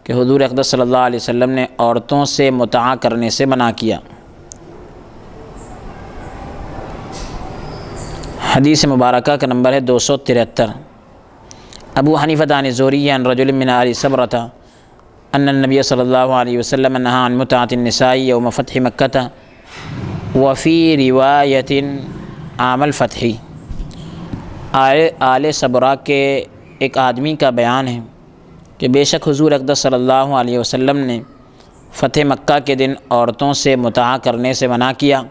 کہ حضور اقدس صلی اللہ علیہ وسلم نے عورتوں سے متاع کرنے سے منع کیا۔ حدیث مبارکہ کا نمبر ہے 273۔ ابو حنیفہ عن الزہری عن رجل من آل صبرۃ ان النبی صلی اللہ علیہ وسلم نہى عن متعۃ النساء یوم فتح مکہ وفی روایت عام الفتح۔ آل صبرہ کے ایک آدمی کا بیان ہے کہ بے شک حضور اقدس صلی اللہ علیہ وسلم نے فتح مکہ کے دن عورتوں سے متاع کرنے سے منع کیا۔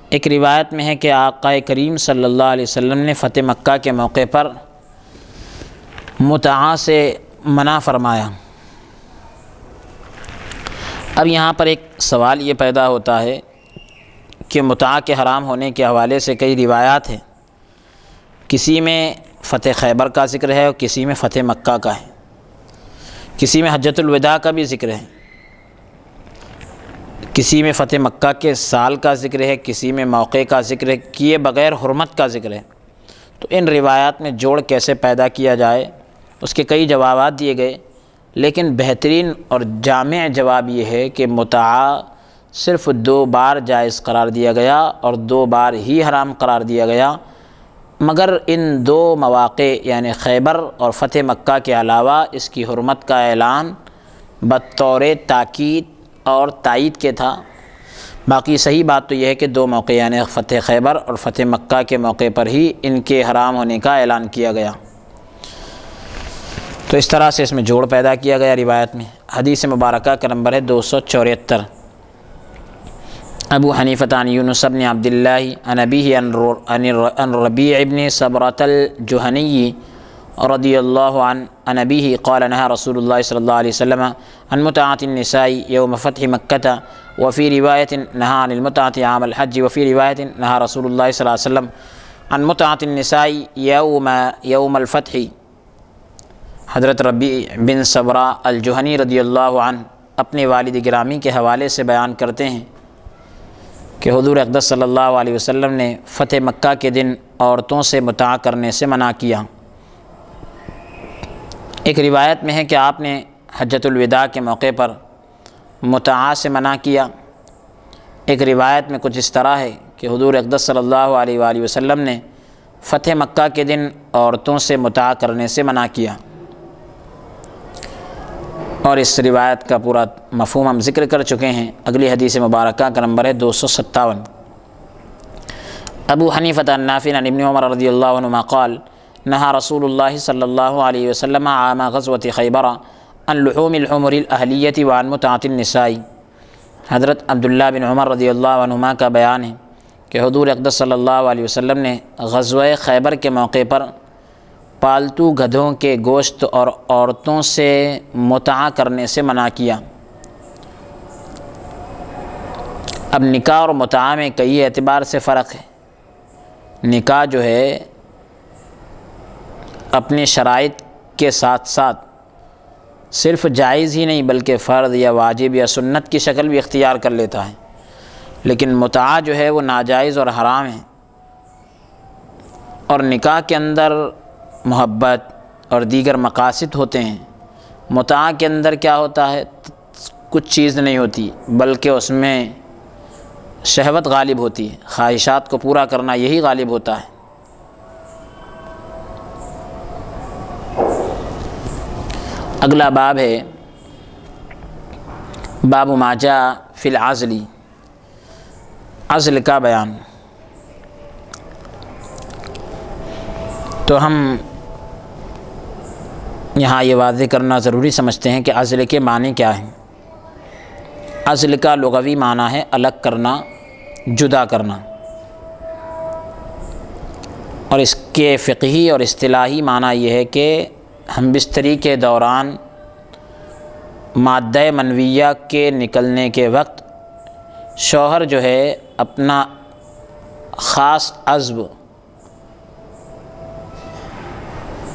ایک روایت میں ہے کہ آقا کریم صلی اللہ علیہ وسلم نے فتح مکہ کے موقع پر متاع سے منع فرمایا۔ اب یہاں پر ایک سوال یہ پیدا ہوتا ہے کہ متاع کے حرام ہونے کے حوالے سے کئی روایات ہیں، کسی میں فتح خیبر کا ذکر ہے اور کسی میں فتح مکہ کا ہے، کسی میں حجۃ الوداع کا بھی ذکر ہے، کسی میں فتح مکہ کے سال کا ذکر ہے، کسی میں موقع کا ذکر ہے، کیے بغیر حرمت کا ذکر ہے۔ تو ان روایات میں جوڑ کیسے پیدا کیا جائے، اس کے کئی جوابات دیے گئے، لیکن بہترین اور جامع جواب یہ ہے کہ متاع صرف 2 بار جائز قرار دیا گیا اور 2 بار ہی حرام قرار دیا گیا، مگر ان 2 مواقع یعنی خیبر اور فتح مکہ کے علاوہ اس کی حرمت کا اعلان بطور تاکید اور تائید کے تھا۔ باقی صحیح بات تو یہ ہے کہ 2 موقع یعنی فتح خیبر اور فتح مکہ کے موقع پر ہی ان کے حرام ہونے کا اعلان کیا گیا۔ تو اس طرح سے اس میں جوڑ پیدا کیا گیا روایت میں۔ حدیث مبارکہ کا نمبر ہے 274۔ ابو حنیفہ عن یونس بن عبد اللہ عن ابیہ عن ربیع بن صبرۃ الجہنی رضی اللہ عنہ عن ابیہ قال نہى رسول اللہ صلی اللہ علیہ وسلم عن متعۃ النساء یوم فتح مکہ وفی روایت نہى عن المتعۃ عام الحج وفی روایت نہى رسول اللہ صلی اللہ علیہ وسلم عن متعۃ النساء یوم الفتح۔ حضرت ربیع بن صبرہ الجہنی رضی اللہ عنہ اپنے والد گرامی کے حوالے سے بیان کرتے ہیں کہ حضور اقدس صلی اللہ علیہ وسلم نے فتح مکہ کے دن عورتوں سے متاع کرنے سے منع کیا۔ ایک روایت میں ہے کہ آپ نے حجۃ الوداع کے موقع پر متاع سے منع کیا۔ ایک روایت میں کچھ اس طرح ہے کہ حضور اقدس صلی اللہ علیہ وآلہ وسلم نے فتح مکہ کے دن عورتوں سے متاع کرنے سے منع کیا، اور اس روایت کا پورا مفہوم ہم ذکر کر چکے ہیں۔ اگلی حدیث مبارکہ کا نمبر ہے 257۔ ابو حنیفۃ النافع عن ابن عمر رضی اللہ عنہما قال نہا رسول اللہ صلی اللہ علیہ وسلم عام غزوۃ خیبر عن لحوم الحمر الاہلیۃ وعن متعۃ النساء۔ حضرت عبداللہ بن عمر رضی اللہ عنہما کا بیان ہے کہ حضور اقدس صلی اللہ علیہ وسلم نے غزوہ خیبر کے موقع پر پالتو گدھوں کے گوشت اور عورتوں سے متعہ کرنے سے منع کیا۔ اب نکاح اور متعہ میں کئی اعتبار سے فرق ہے۔ نکاح جو ہے اپنے شرائط کے ساتھ ساتھ صرف جائز ہی نہیں بلکہ فرض یا واجب یا سنت کی شکل بھی اختیار کر لیتا ہے، لیکن متعہ جو ہے وہ ناجائز اور حرام ہے۔ اور نکاح کے اندر محبت اور دیگر مقاصد ہوتے ہیں، متعہ کے اندر کیا ہوتا ہے، کچھ چیز نہیں ہوتی بلکہ اس میں شہوت غالب ہوتی ہے، خواہشات کو پورا کرنا یہی غالب ہوتا ہے۔ اگلا باب ہے باب ما جاء فی العزل، عزل کا بیان۔ تو ہم یہاں یہ واضح کرنا ضروری سمجھتے ہیں کہ عزل کے معنی کیا ہیں۔ عزل کا لغوی معنی ہے الگ کرنا، جدا کرنا، اور اس کے فقہی اور اصطلاحی معنی یہ ہے کہ ہم بستری کے دوران مادہ منویہ کے نکلنے کے وقت شوہر جو ہے اپنا خاص عضو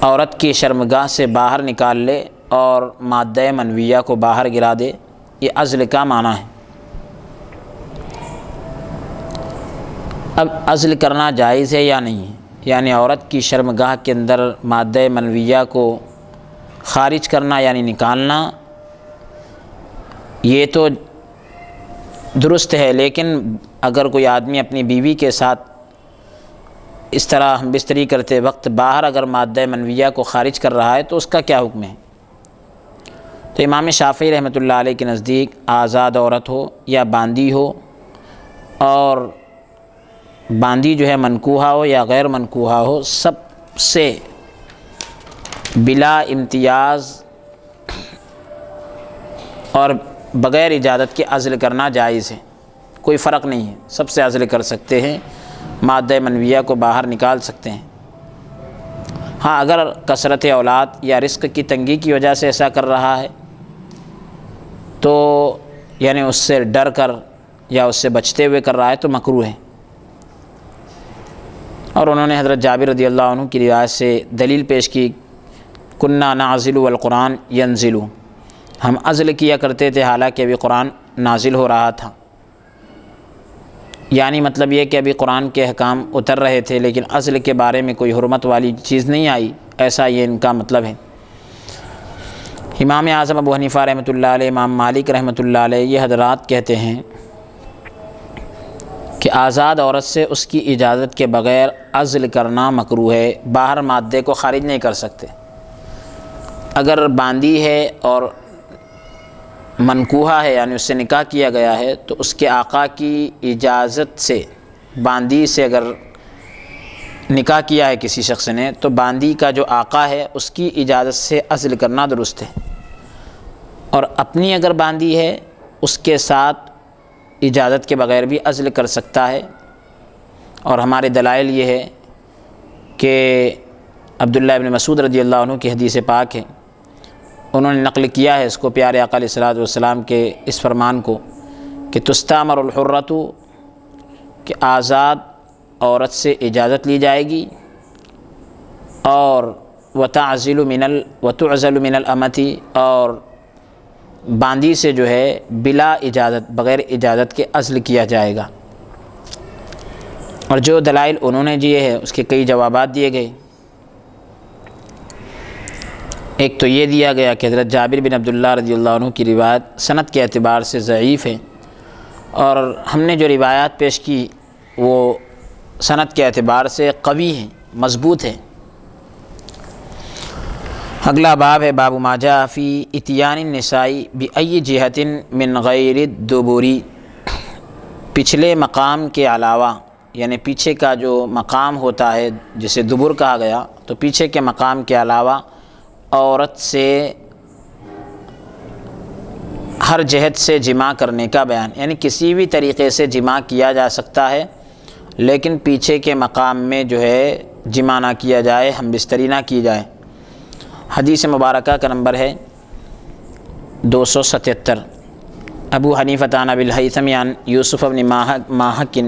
عورت کی شرمگاہ سے باہر نکال لے اور مادہ منویہ کو باہر گرا دے، یہ عزل کا معنی ہے۔ اب عزل کرنا جائز ہے یا نہیں ہے، یعنی عورت کی شرمگاہ کے اندر مادہ منویہ کو خارج کرنا یعنی نکالنا، یہ تو درست ہے، لیکن اگر کوئی آدمی اپنی بیوی کے ساتھ اس طرح ہم بستری کرتے وقت باہر اگر مادہ منویہ کو خارج کر رہا ہے تو اس کا کیا حکم ہے؟ تو امام شافعی رحمۃ اللہ علیہ کے نزدیک آزاد عورت ہو یا باندی ہو، اور باندی جو ہے منکوحہ ہو یا غیر منکوحہ ہو، سب سے بلا امتیاز اور بغیر اجازت کے عزل کرنا جائز ہے، کوئی فرق نہیں ہے، سب سے عزل کر سکتے ہیں، مادہ منویہ کو باہر نکال سکتے ہیں۔ ہاں اگر کثرت اولاد یا رزق کی تنگی کی وجہ سے ایسا کر رہا ہے تو یعنی اس سے ڈر کر یا اس سے بچتے ہوئے کر رہا ہے تو مکروہ ہے۔ اور انہوں نے حضرت جابر رضی اللہ عنہ کی روایت سے دلیل پیش کی، کنّا نعزل والقرآن ینزل، ہم عزل کیا کرتے تھے حالانکہ ابھی قرآن نازل ہو رہا تھا، یعنی مطلب یہ کہ ابھی قرآن کے احکام اتر رہے تھے لیکن عزل کے بارے میں کوئی حرمت والی چیز نہیں آئی، ایسا یہ ان کا مطلب ہے۔ امام اعظم ابو حنیفہ رحمۃ اللہ علیہ، امام مالک رحمۃ اللہ علیہ، یہ حضرات کہتے ہیں کہ آزاد عورت سے اس کی اجازت کے بغیر عزل کرنا مکروہ ہے، باہر مادے کو خارج نہیں کر سکتے۔ اگر باندی ہے اور منکوحہ ہے یعنی اس سے نکاح کیا گیا ہے تو اس کے آقا کی اجازت سے، باندی سے اگر نکاح کیا ہے کسی شخص نے تو باندی کا جو آقا ہے اس کی اجازت سے عزل کرنا درست ہے، اور اپنی اگر باندی ہے اس کے ساتھ اجازت کے بغیر بھی عزل کر سکتا ہے۔ اور ہمارے دلائل یہ ہے کہ عبداللہ ابن مسعود رضی اللہ عنہ کی حدیث پاک ہے، انہوں نے نقل کیا ہے اس کو پیارے آقا علیہ الصلوۃ والسلام کے اس فرمان کو کہ تستامر الحرۃ، کہ آزاد عورت سے اجازت لی جائے گی، اور وتعزل من الامۃ، اور باندی سے جو ہے بلا اجازت، بغیر اجازت کے عزل کیا جائے گا۔ اور جو دلائل انہوں نے دیے ہیں اس کے کئی جوابات دیے گئے۔ ایک تو یہ دیا گیا کہ حضرت جابر بن عبداللہ رضی اللہ عنہ کی روایت سند کے اعتبار سے ضعیف ہے، اور ہم نے جو روایات پیش کی وہ سند کے اعتبار سے قوی ہیں، مضبوط ہیں۔ اگلا باب ہے باب ما جاء فی اتیان النساء بأی جہۃ من غیر الدبر، پچھلے مقام کے علاوہ یعنی پیچھے کا جو مقام ہوتا ہے جسے دبر کہا گیا، تو پیچھے کے مقام کے علاوہ عورت سے ہر جہت سے جماع کرنے کا بیان، یعنی کسی بھی طریقے سے جماع کیا جا سکتا ہے، لیکن پیچھے کے مقام میں جو ہے جماع نہ کیا جائے، ہم بستری نہ کی جائے۔ حدیث مبارکہ کا نمبر ہے 277۔ ابو حنیفہ عن ابی الہیثم عن یوسف بن ماہک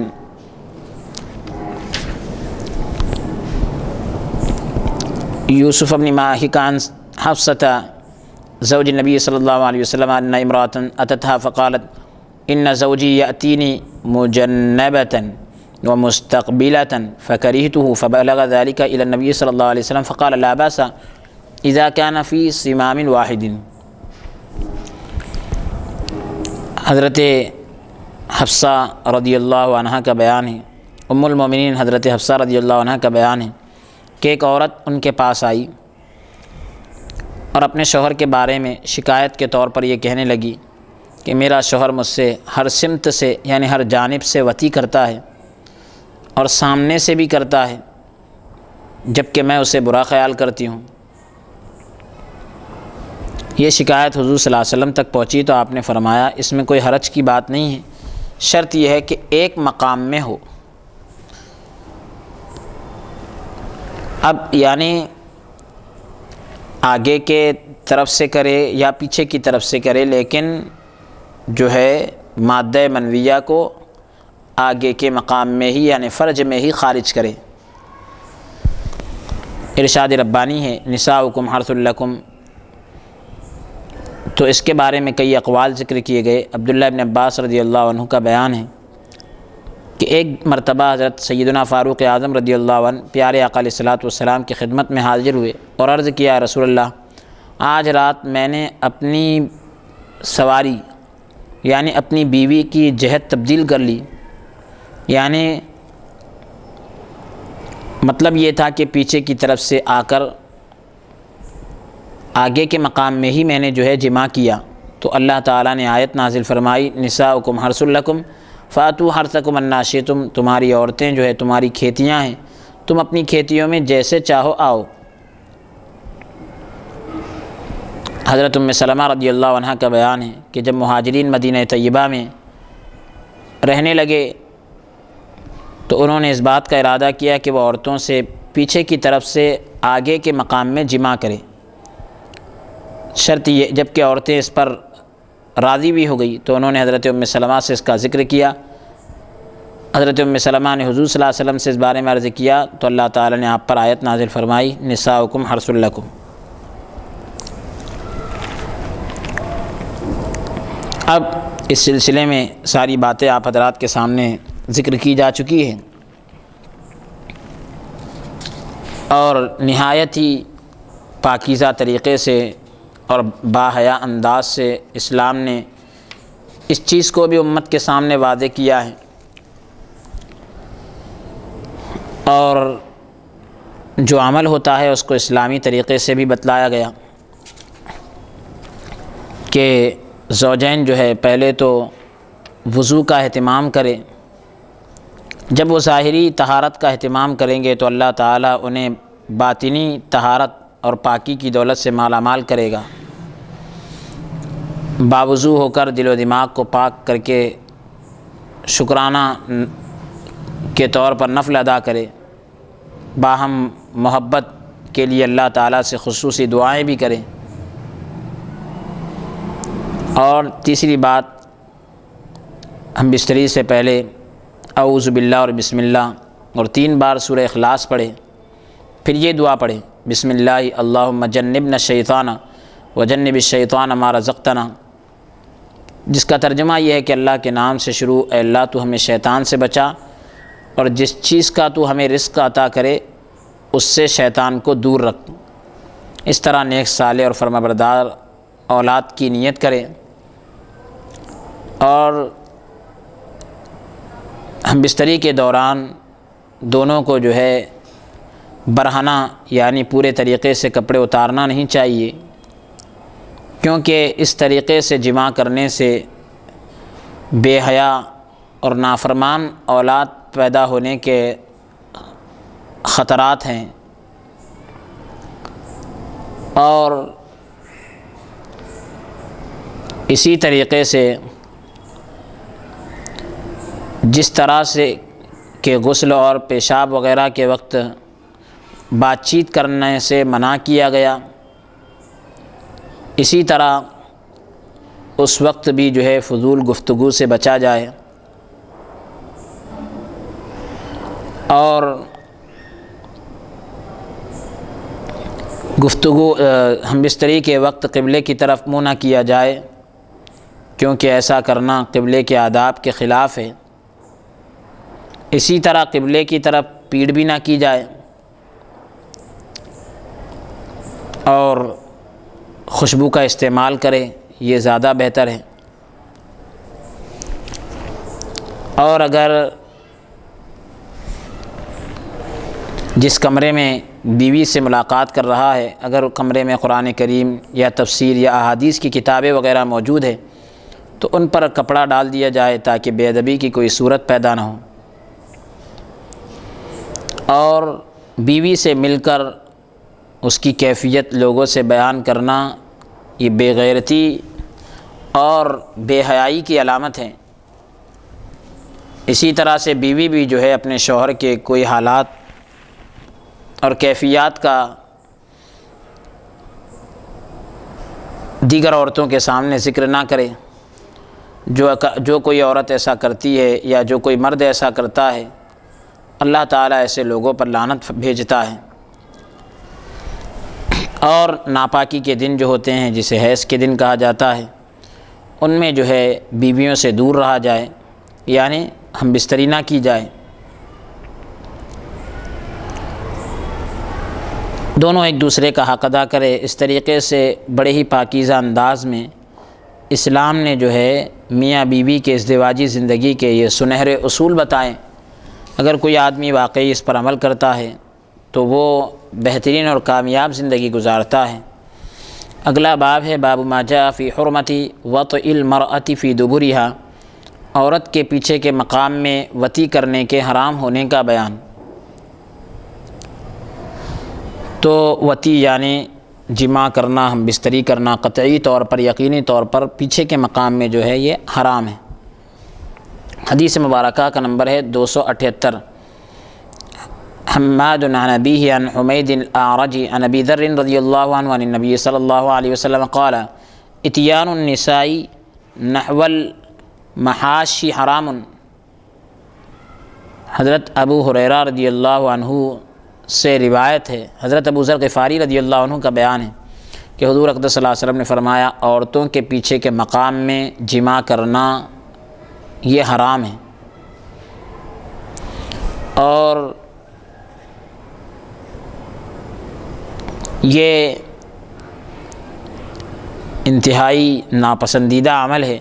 یوسف بن ماہک عن حفصة زوج النبی صلی اللہ علیہ وسلم ان امرأة اتتها فقالت ان زوجی یأتینی مجنبة ومستقبلة فكرهته فبلغ ذلك إلى النبي صلی اللہ علیہ وسلم فقال لا بأس اذا كان في صمام واحد۔ حضرت حفصہ رضی اللہ عنہ کا بیان ہے، ام المومنین حضرت حفصہ رضی اللہ عنہ کا بیان ہے کہ ایک عورت ان کے پاس آئی اور اپنے شوہر کے بارے میں شکایت کے طور پر یہ کہنے لگی کہ میرا شوہر مجھ سے ہر سمت سے یعنی ہر جانب سے وطی کرتا ہے اور سامنے سے بھی کرتا ہے، جبکہ میں اسے برا خیال کرتی ہوں۔ یہ شکایت حضور صلی اللہ علیہ وسلم تک پہنچی تو آپ نے فرمایا اس میں کوئی حرج کی بات نہیں ہے، شرط یہ ہے کہ ایک مقام میں ہو۔ اب یعنی آگے کے طرف سے کرے یا پیچھے کی طرف سے کرے، لیکن جو ہے مادہ منویہ کو آگے کے مقام میں ہی یعنی فرج میں ہی خارج کرے۔ ارشاد ربانی ہے نساؤکم حرث لکم، تو اس کے بارے میں کئی اقوال ذکر کیے گئے۔ عبداللہ ابن عباس رضی اللہ عنہ کا بیان ہے کہ ایک مرتبہ حضرت سیدنا فاروق اعظم رضی اللہ عنہ پیارے آقا علیہ الصلوۃ والسلام کی خدمت میں حاضر ہوئے اور عرض کیا رسول اللہ آج رات میں نے اپنی سواری یعنی اپنی بیوی کی جہت تبدیل کر لی، یعنی مطلب یہ تھا کہ پیچھے کی طرف سے آ کر آگے کے مقام میں ہی میں نے جو ہے جماع کیا، تو اللہ تعالیٰ نے آیت نازل فرمائی نساؤکم حرث لکم فاتوا حرثکم انا شئتم، تمہاری عورتیں جو ہے تمہاری کھیتیاں ہیں، تم اپنی کھیتیوں میں جیسے چاہو آؤ۔ حضرت ام سلمہ رضی اللہ عنہ کا بیان ہے کہ جب مہاجرین مدینہ طیبہ میں رہنے لگے تو انہوں نے اس بات کا ارادہ کیا کہ وہ عورتوں سے پیچھے کی طرف سے آگے کے مقام میں جماع کرے، شرط یہ جب کہ عورتیں اس پر راضی بھی ہو گئی تو انہوں نے حضرت ام سلمہ سے اس کا ذکر کیا۔ حضرت ام سلمہ نے حضور صلی اللہ علیہ وسلم سے اس بارے میں عرض کیا تو اللہ تعالیٰ نے آپ پر آیت نازل فرمائی نساؤکم حرث لکم۔ اب اس سلسلے میں ساری باتیں آپ حضرات کے سامنے ذکر کی جا چکی ہیں اور نہایت ہی پاکیزہ طریقے سے اور باحیا انداز سے اسلام نے اس چیز کو بھی امت کے سامنے واضح کیا ہے، اور جو عمل ہوتا ہے اس کو اسلامی طریقے سے بھی بتلایا گیا کہ زوجین جو ہے پہلے تو وضو کا اہتمام کرے، جب وہ ظاہری طہارت کا اہتمام کریں گے تو اللہ تعالیٰ انہیں باطنی طہارت اور پاکی کی دولت سے مالا مال کرے گا۔ باوضو ہو کر دل و دماغ کو پاک کر کے شکرانہ کے طور پر نفل ادا کرے، باہم محبت کے لیے اللہ تعالیٰ سے خصوصی دعائیں بھی کریں۔ اور تیسری بات، ہم بستری سے پہلے اعوذ باللہ اور بسم اللہ اور 3 بار سورہ اخلاص پڑھیں، پھر یہ دعا پڑھیں بسم اللہ اللہم جنبنا الشیطان وجنب الشیطان ما رزقتنا، جس کا ترجمہ یہ ہے کہ اللہ کے نام سے شروع، اے اللہ تو ہمیں شیطان سے بچا اور جس چیز کا تو ہمیں رزق عطا کرے اس سے شیطان کو دور رکھ۔ اس طرح نیک صالح اور فرمانبردار اولاد کی نیت کریں، اور ہم بستری کے دوران دونوں کو جو ہے برہنہ یعنی پورے طریقے سے کپڑے اتارنا نہیں چاہیے، کیونکہ اس طریقے سے جماع کرنے سے بے حیا اور نافرمان اولاد پیدا ہونے کے خطرات ہیں، اور اسی طریقے سے جس طرح سے کہ غسل اور پیشاب وغیرہ کے وقت بات چیت کرنے سے منع کیا گیا، اسی طرح اس وقت بھی جو ہے فضول گفتگو سے بچا جائے، اور گفتگو ہم بستری کے وقت قبلے کی طرف منہ نہ کیا جائے، کیونکہ ایسا کرنا قبلے کے آداب کے خلاف ہے۔ اسی طرح قبلے کی طرف پیٹھ بھی نہ کی جائے، اور خوشبو کا استعمال کرے، یہ زیادہ بہتر ہے۔ اور اگر جس کمرے میں بیوی سے ملاقات کر رہا ہے، اگر کمرے میں قرآن کریم یا تفسیر یا احادیث کی کتابیں وغیرہ موجود ہے تو ان پر کپڑا ڈال دیا جائے تاکہ بے ادبی کی کوئی صورت پیدا نہ ہو۔ اور بیوی سے مل کر اس کی کیفیت لوگوں سے بیان کرنا یہ بے غیرتی اور بے حیائی کی علامت ہے۔ اسی طرح سے بیوی بھی جو ہے اپنے شوہر کے کوئی حالات اور کیفیات کا دیگر عورتوں کے سامنے ذکر نہ کرے۔ جو کوئی عورت ایسا کرتی ہے یا جو کوئی مرد ایسا کرتا ہے، اللہ تعالیٰ ایسے لوگوں پر لعنت بھیجتا ہے۔ اور ناپاکی کے دن جو ہوتے ہیں، جسے حیض کے دن کہا جاتا ہے، ان میں جو ہے بیویوں سے دور رہا جائے، یعنی ہم بستری نہ کی جائے۔ دونوں ایک دوسرے کا حق ادا کرے۔ اس طریقے سے بڑے ہی پاکیزہ انداز میں اسلام نے جو ہے میاں بیوی کے ازدواجی زندگی کے یہ سنہرے اصول بتائیں۔ اگر کوئی آدمی واقعی اس پر عمل کرتا ہے تو وہ بہترین اور کامیاب زندگی گزارتا ہے۔ اگلا باب ہے باب ما جاء فی حرمت وطئ المرأة فی دبرہا، عورت کے پیچھے کے مقام میں وطی کرنے کے حرام ہونے کا بیان۔ تو وطی یعنی جماع کرنا، ہم بستری کرنا، قطعی طور پر، یقینی طور پر پیچھے کے مقام میں جو ہے یہ حرام ہے۔ حدیث مبارکہ کا نمبر ہے 278۔ حماد عن ابیہ عن حمید الاعرج عن ابی ذر رضی اللہ عنہ عن النبی صلی اللہ علیہ وسلم قال اتیان النساء نحو المحاشی حرام۔ حضرت ابو ہریرہ رضی اللہ عنہ سے روایت ہے، حضرت ابو ذر غفاری رضی اللہ عنہ کا بیان ہے کہ حضور اقدس صلی اللہ علیہ وسلم نے فرمایا عورتوں کے پیچھے کے مقام میں جماع کرنا یہ حرام ہے۔ اور یہ انتہائی ناپسندیدہ عمل ہے،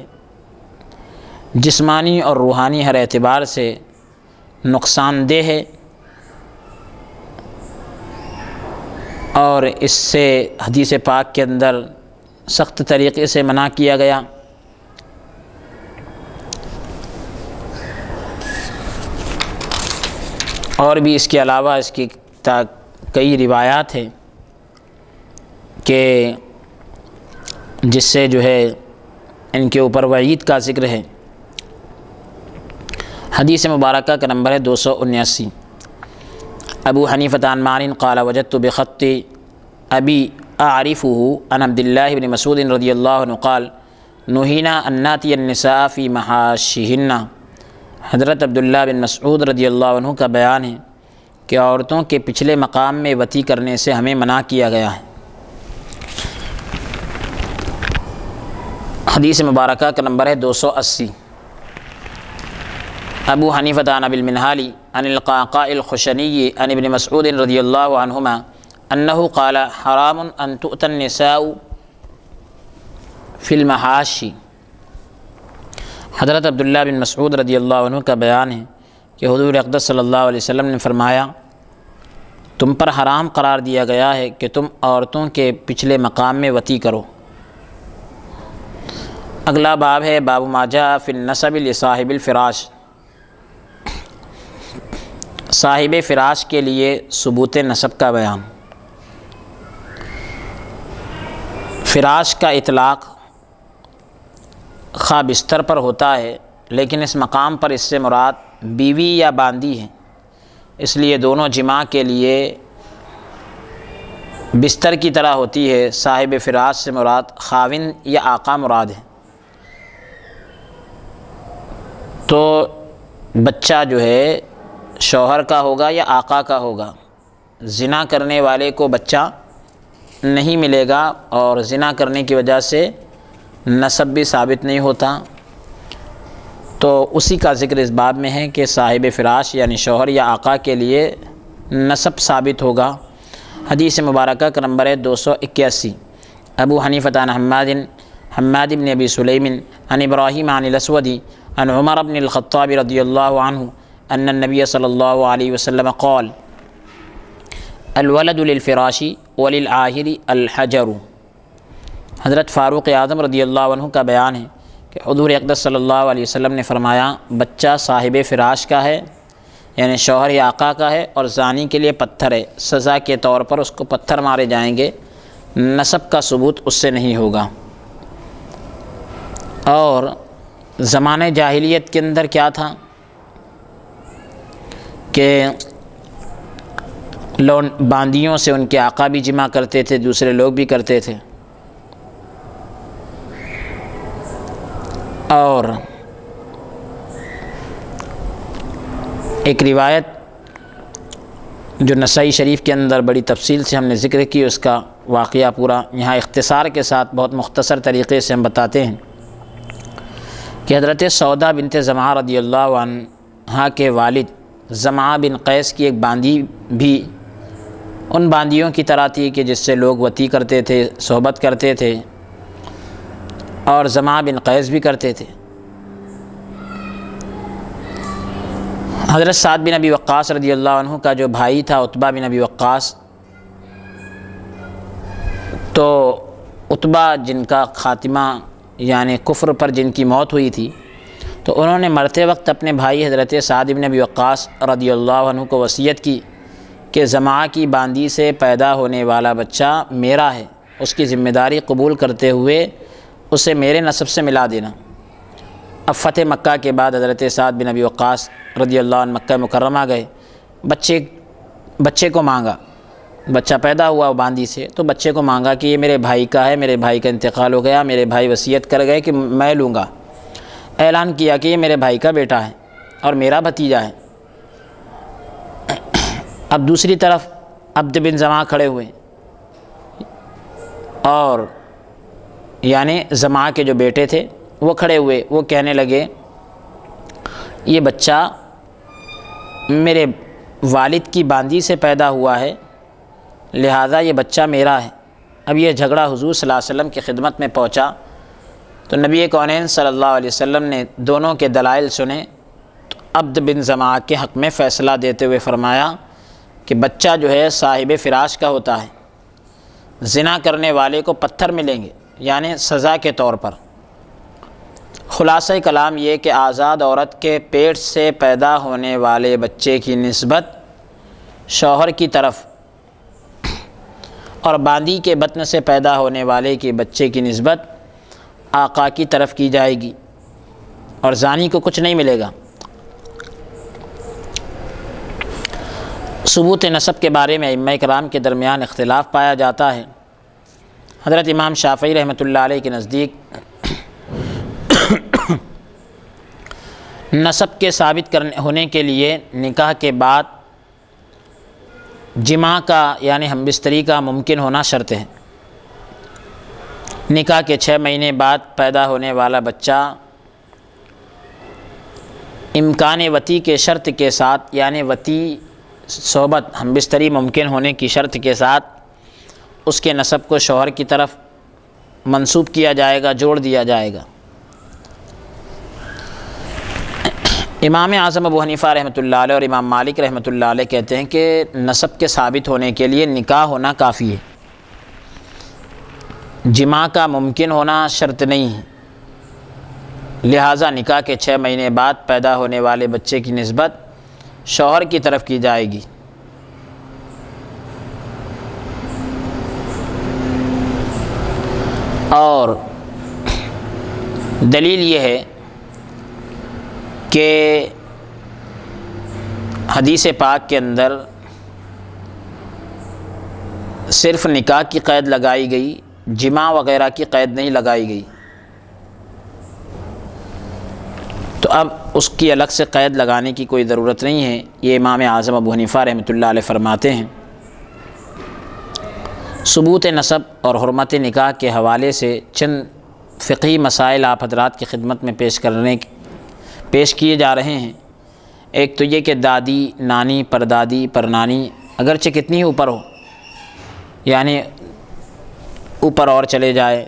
جسمانی اور روحانی ہر اعتبار سے نقصان دہ ہے، اور اس سے حدیث پاک کے اندر سخت طریقے سے منع کیا گیا۔ اور بھی اس کے علاوہ اس کی کئی روایات ہیں کہ جس سے جو ہے ان کے اوپر وعید کا ذکر ہے۔ حدیث مبارکہ کا نمبر ہے 279۔ ابو حنیفہ عن معن قال وجدت بخط ابی اعرفه عن عبد اللہ بن مسعود رضی اللہ عنہ قال نہینا ان ناتی النساء فی محاشہن۔ حضرت عبداللہ بن مسعود رضی اللہ عنہ کا بیان ہے کہ عورتوں کے پچھلے مقام میں وطی کرنے سے ہمیں منع کیا گیا ہے۔ حدیث مبارکہ کا نمبر ہے 280۔ ابو حنیفہ عن ابی المنہال عن القعقاع الخشنی عن ابن مسعود رضی اللہ عنہما انہ قال حرام ان تؤتی النساء فی المحاشی۔ حضرت عبداللہ بن مسعود رضی اللہ عنہ کا بیان ہے کہ حضور اقدس صلی اللہ علیہ وسلم نے فرمایا تم پر حرام قرار دیا گیا ہے کہ تم عورتوں کے پچھلے مقام میں وطی کرو۔ اگلا باب ہے باب ما جاء فی النسب لصاحب الفراش۔ صاحب فراش کے لیے ثبوت نسب کا بیان۔ فراش کا اطلاق خواہ بستر پر ہوتا ہے، لیکن اس مقام پر اس سے مراد بیوی یا باندی ہے، اس لیے دونوں جماع کے لیے بستر کی طرح ہوتی ہے۔ صاحب فراش سے مراد خاوند یا آقا مراد ہے۔ تو بچہ جو ہے شوہر کا ہوگا یا آقا کا ہوگا۔ زنا کرنے والے کو بچہ نہیں ملے گا، اور زنا کرنے کی وجہ سے نسب بھی ثابت نہیں ہوتا۔ تو اسی کا ذکر اس باب میں ہے کہ صاحب فراش یعنی شوہر یا آقا کے لیے نسب ثابت ہوگا۔ حدیث مبارکہ کا نمبر ہے 281۔ ابو حنیفہ عن حماد بن ابی سلیم عن ابراہیم عن الاسود عن عمر بن الخطاب رضی اللہ عنہ ان النبی صلی اللہ علیہ وسلم قال الولد للفراش وللعاہر الحجر۔ حضرت فاروق اعظم رضی اللہ عنہ کا بیان ہے کہ حضور اقدس صلی اللہ علیہ وسلم نے فرمایا بچہ صاحب فراش کا ہے یعنی شوہر یا آقا کا ہے، اور زانی کے لیے پتھر ہے، سزا کے طور پر اس کو پتھر مارے جائیں گے، نسب کا ثبوت اس سے نہیں ہوگا۔ اور زمانہ جاہلیت کے اندر کیا تھا کہ باندیوں سے ان کے آقا بھی جمع کرتے تھے، دوسرے لوگ بھی کرتے تھے۔ اور ایک روایت جو نسائی شریف کے اندر بڑی تفصیل سے ہم نے ذکر کی، اس کا واقعہ پورا یہاں اختصار کے ساتھ بہت مختصر طریقے سے ہم بتاتے ہیں کہ حضرت سودا بنت زمعہ رضی اللہ عنہا کے والد زمعہ بن قیس کی ایک باندی بھی ان باندیوں کی طرح تھی کہ جس سے لوگ وطی کرتے تھے، صحبت کرتے تھے، اور زمعہ بن قیس بھی کرتے تھے۔ حضرت سعد بن ابی وقاص رضی اللہ عنہ کا جو بھائی تھا عتبہ بن ابی وقاص، تو عتبہ جن کا خاتمہ یعنی کفر پر جن کی موت ہوئی تھی، تو انہوں نے مرتے وقت اپنے بھائی حضرت سعد بن ابی وقاص رضی اللہ عنہ کو وصیت کی کہ زمعہ کی باندی سے پیدا ہونے والا بچہ میرا ہے، اس کی ذمہ داری قبول کرتے ہوئے اسے میرے نسب سے ملا دینا۔ اب فتح مکہ کے بعد حضرت سعد بن ابی وقاص رضی اللہ عنہ مکہ مکرمہ گئے، بچے کو مانگا، بچہ پیدا ہوا باندی سے، تو بچے کو مانگا کہ یہ میرے بھائی کا ہے، میرے بھائی کا انتقال ہو گیا، میرے بھائی وصیت کر گئے کہ میں لوں گا۔ اعلان کیا کہ یہ میرے بھائی کا بیٹا ہے اور میرا بھتیجا ہے۔ اب دوسری طرف عبد بن زمعہ کھڑے ہوئے، اور یعنی زمعہ کے جو بیٹے تھے وہ کھڑے ہوئے، وہ کہنے لگے یہ بچہ میرے والد کی باندی سے پیدا ہوا ہے، لہذا یہ بچہ میرا ہے۔ اب یہ جھگڑا حضور صلی اللہ علیہ وسلم کی خدمت میں پہنچا، تو نبی کونین صلی اللہ علیہ وسلم نے دونوں کے دلائل سنے، تو عبد بن زمعہ کے حق میں فیصلہ دیتے ہوئے فرمایا کہ بچہ جو ہے صاحب فراش کا ہوتا ہے، زنا کرنے والے کو پتھر ملیں گے یعنی سزا کے طور پر۔ خلاصہ کلام یہ کہ آزاد عورت کے پیٹ سے پیدا ہونے والے بچے کی نسبت شوہر کی طرف، اور باندی کے بطن سے پیدا ہونے والے کے بچے کی نسبت آقا کی طرف کی جائے گی، اور زانی کو کچھ نہیں ملے گا۔ ثبوت نسب کے بارے میں ائمہ کرام کے درمیان اختلاف پایا جاتا ہے۔ حضرت امام شافعی رحمۃ اللہ علیہ کے نزدیک نسب کے ثابت ہونے کے لیے نکاح کے بعد جماع کا یعنی ہم بستری کا ممکن ہونا شرط ہے۔ نکاح کے 6 مہینے بعد پیدا ہونے والا بچہ امکان وطی کے شرط کے ساتھ یعنی وطی صحبت ہم بستری ممکن ہونے کی شرط کے ساتھ اس کے نسب کو شوہر کی طرف منسوب کیا جائے گا، جوڑ دیا جائے گا۔ امام اعظم ابو حنیفہ رحمۃ اللہ علیہ اور امام مالک رحمۃ اللہ علیہ کہتے ہیں کہ نسب کے ثابت ہونے کے لیے نکاح ہونا کافی ہے، جماع کا ممکن ہونا شرط نہیں ہے، لہٰذا نکاح کے 6 مہینے بعد پیدا ہونے والے بچے کی نسبت شوہر کی طرف کی جائے گی۔ اور دلیل یہ ہے کہ حدیث پاک کے اندر صرف نکاح کی قید لگائی گئی، جماع وغیرہ کی قید نہیں لگائی گئی، تو اب اس کی الگ سے قید لگانے کی کوئی ضرورت نہیں ہے۔ یہ امام اعظم ابو حنیفہ رحمۃ اللہ علیہ فرماتے ہیں۔ ثبوت نسب اور حرمت نکاح کے حوالے سے چند فقہی مسائل آپ حضرات کی خدمت میں پیش کیے جا رہے ہیں۔ ایک تو یہ کہ دادی، نانی، پردادی، پرنانی اگرچہ کتنی اوپر ہو، یعنی اوپر اور چلے جائے،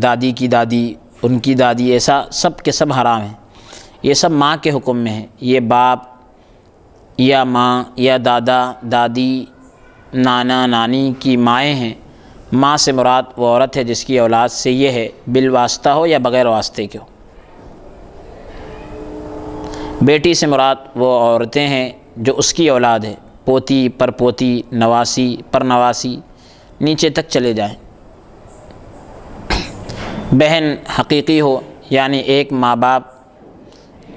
دادی کی دادی، ان کی دادی، ایسا سب کے سب حرام ہیں۔ یہ سب ماں کے حکم میں ہے۔ یہ باپ یا ماں یا دادا، دادی، نانا، نانی کی مائیں ہیں۔ ماں سے مراد وہ عورت ہے جس کی اولاد سے یہ ہے، بالواسطہ ہو یا بغیر واسطے کے ہو۔ بیٹی سے مراد وہ عورتیں ہیں جو اس کی اولاد ہے، پوتی، پرپوتی، نواسی، پرنواسی، نیچے تک چلے جائیں۔ بہن حقیقی ہو، یعنی ایک ماں باپ،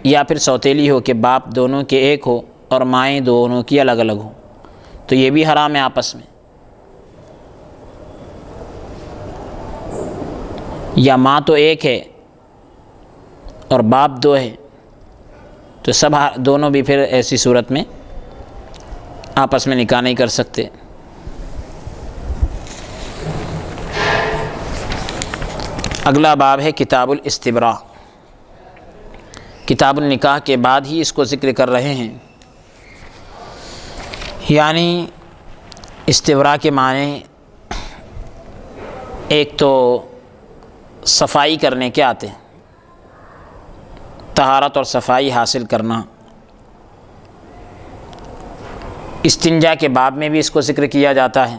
یا پھر سوتیلی ہو کہ باپ دونوں کے ایک ہو اور مائیں دونوں کی الگ الگ ہوں، تو یہ بھی حرام ہے آپس میں۔ یا ماں تو ایک ہے اور باپ دو ہے، تو سب دونوں بھی پھر ایسی صورت میں آپس میں نکاح نہیں کر سکتے۔ اگلا باب ہے کتاب الاستبراء۔ کتاب النکاح کے بعد ہی اس کو ذکر کر رہے ہیں۔ یعنی استبراء کے معنی ایک تو صفائی کرنے کے آتے ہیں، طہارت اور صفائی حاصل کرنا۔ استنجا کے باب میں بھی اس کو ذکر کیا جاتا ہے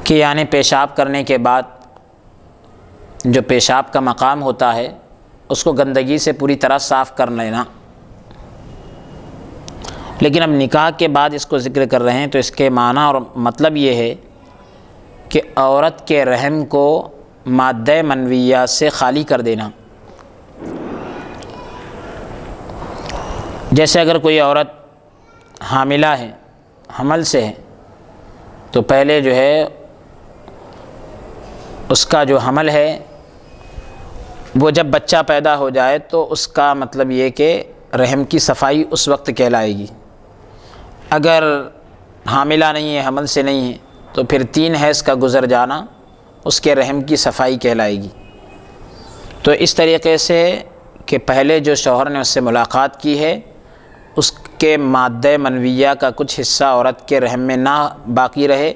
کہ یعنی پیشاب کرنے کے بعد جو پیشاب کا مقام ہوتا ہے اس کو گندگی سے پوری طرح صاف کر لینا۔ لیکن اب نکاح کے بعد اس کو ذکر کر رہے ہیں تو اس کے معنی اور مطلب یہ ہے کہ عورت کے رحم کو مادہ منویہ سے خالی کر دینا۔ جیسے اگر کوئی عورت حاملہ ہے، حمل سے ہے، تو پہلے جو ہے اس کا جو حمل ہے وہ جب بچہ پیدا ہو جائے تو اس کا مطلب یہ کہ رحم کی صفائی اس وقت کہلائے گی۔ اگر حاملہ نہیں ہے، حمل سے نہیں ہے، تو پھر 3 حیض کا گزر جانا اس کے رحم کی صفائی کہلائے گی۔ تو اس طریقے سے کہ پہلے جو شوہر نے اس سے ملاقات کی ہے اس کے مادہ منویہ کا کچھ حصہ عورت کے رحم میں نہ باقی رہے،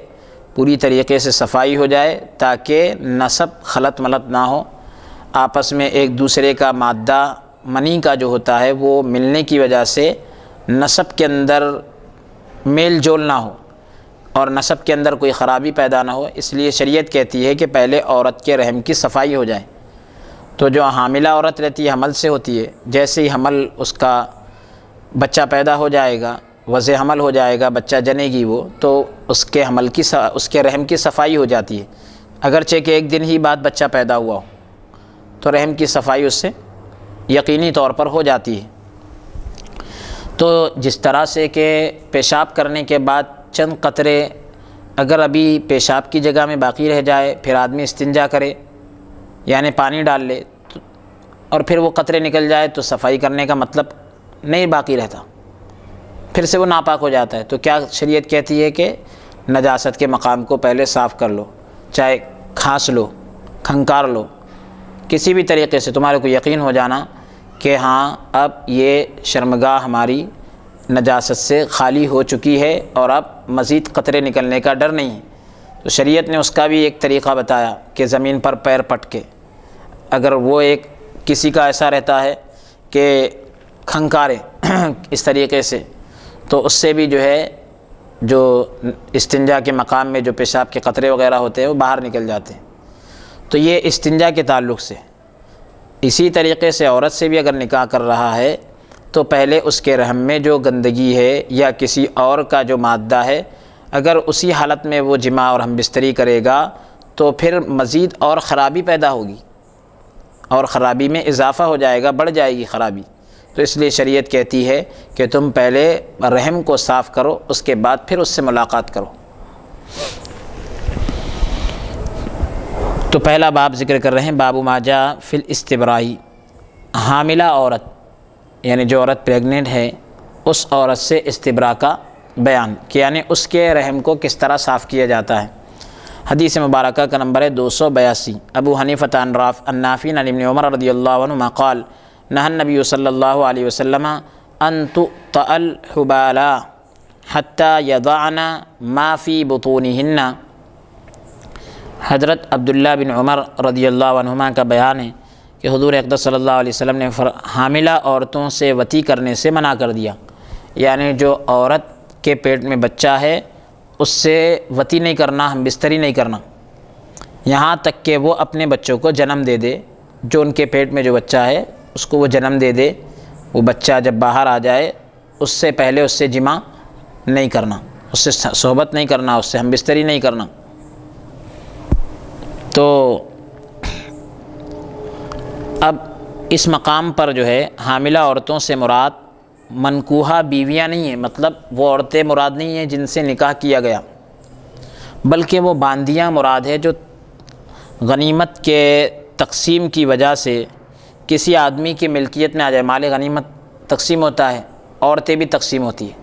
پوری طریقے سے صفائی ہو جائے تاکہ نسب خلط ملط نہ ہو، آپس میں ایک دوسرے کا مادہ منی کا جو ہوتا ہے وہ ملنے کی وجہ سے نسب کے اندر میل جول نہ ہو اور نسب کے اندر کوئی خرابی پیدا نہ ہو۔ اس لیے شریعت کہتی ہے کہ پہلے عورت کے رحم کی صفائی ہو جائے۔ تو جو حاملہ عورت رہتی ہے حمل سے ہوتی ہے، جیسے ہی حمل اس کا بچہ پیدا ہو جائے گا، وضع حمل ہو جائے گا، بچہ جنے گی وہ، تو اس کے حمل کی اس کے رحم کی صفائی ہو جاتی ہے۔ اگرچہ کہ 1 دن ہی بعد بچہ پیدا ہوا ہو تو رحم کی صفائی اس سے یقینی طور پر ہو جاتی ہے۔ تو جس طرح سے کہ پیشاب کرنے کے بعد چند قطرے اگر ابھی پیشاب کی جگہ میں باقی رہ جائے، پھر آدمی استنجا کرے یعنی پانی ڈال لے اور پھر وہ قطرے نکل جائے تو صفائی کرنے کا مطلب نہیں باقی رہتا، پھر سے وہ ناپاک ہو جاتا ہے۔ تو کیا شریعت کہتی ہے کہ نجاست کے مقام کو پہلے صاف کر لو، چاہے کھانس لو، کھنکار لو، کسی بھی طریقے سے تمہارے کو یقین ہو جانا کہ ہاں اب یہ شرمگاہ ہماری نجاست سے خالی ہو چکی ہے اور اب مزید قطرے نکلنے کا ڈر نہیں ہے۔ تو شریعت نے اس کا بھی ایک طریقہ بتایا کہ زمین پر پیر پٹ کے، اگر وہ ایک کسی کا ایسا رہتا ہے کہ کھنکارے اس طریقے سے، تو اس سے بھی جو ہے جو استنجا کے مقام میں جو پیشاب کے قطرے وغیرہ ہوتے ہیں وہ باہر نکل جاتے ہیں۔ تو یہ استنجا کے تعلق سے۔ اسی طریقے سے عورت سے بھی اگر نکاح کر رہا ہے تو پہلے اس کے رحم میں جو گندگی ہے یا کسی اور کا جو مادہ ہے، اگر اسی حالت میں وہ جماع اور ہم بستری کرے گا تو پھر مزید اور خرابی پیدا ہوگی اور خرابی میں اضافہ ہو جائے گا، بڑھ جائے گی خرابی۔ تو اس لیے شریعت کہتی ہے کہ تم پہلے رحم کو صاف کرو، اس کے بعد پھر اس سے ملاقات کرو۔ تو پہلا باب ذکر کر رہے ہیں، باب ما جاء فی الاستبرائی، حاملہ عورت یعنی جو عورت پریگننٹ ہے اس عورت سے استبراء کا بیان کہ یعنی اس کے رحم کو کس طرح صاف کیا جاتا ہے۔ حدیث مبارکہ کا نمبر ہے 282۔ ابو حنیفہ عن نافع عن ابن عمر رضی اللہ عنہما قال نہى النبی صلی اللہ علیہ وسلم ان تؤطأ الحبالا حتى يضعن ما في بطونهن۔ حضرت عبداللہ بن عمر رضی اللہ عنہما کا بیان ہے کہ حضور اقدس صلی اللہ علیہ وسلم نے حاملہ عورتوں سے وطی کرنے سے منع کر دیا، یعنی جو عورت کے پیٹ میں بچہ ہے اس سے وطی نہیں کرنا، ہم بستری نہیں کرنا، یہاں تک کہ وہ اپنے بچوں کو جنم دے دے۔ جو ان کے پیٹ میں جو بچہ ہے اس کو وہ جنم دے دے، وہ بچہ جب باہر آ جائے اس سے پہلے اس سے جماع نہیں کرنا، اس سے صحبت نہیں کرنا، اس سے ہم بستری نہیں کرنا۔ تو اب اس مقام پر جو ہے حاملہ عورتوں سے مراد منکوحہ بیویاں نہیں ہیں، مطلب وہ عورتیں مراد نہیں ہیں جن سے نکاح کیا گیا، بلکہ وہ باندیاں مراد ہے جو غنیمت کے تقسیم کی وجہ سے کسی آدمی کی ملکیت میں آ جائے۔ مال غنیمت تقسیم ہوتا ہے، عورتیں بھی تقسیم ہوتی ہے،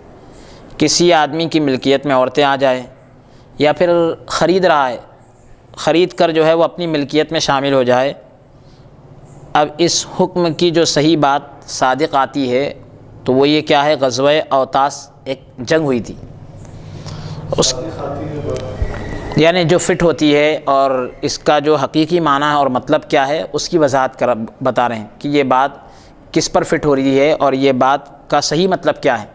کسی آدمی کی ملکیت میں عورتیں آ جائیں، یا پھر خرید رہا ہے، خرید کر جو ہے وہ اپنی ملکیت میں شامل ہو جائے۔ اب اس حکم کی جو صحیح بات صادق آتی ہے تو وہ یہ کیا ہے، غزوہ اوطاس ایک جنگ ہوئی تھی، اس یعنی جو فٹ ہوتی ہے اور اس کا جو حقیقی معنی اور مطلب کیا ہے اس کی وضاحت بتا رہے ہیں کہ یہ بات کس پر فٹ ہو رہی ہے اور یہ بات کا صحیح مطلب کیا ہے۔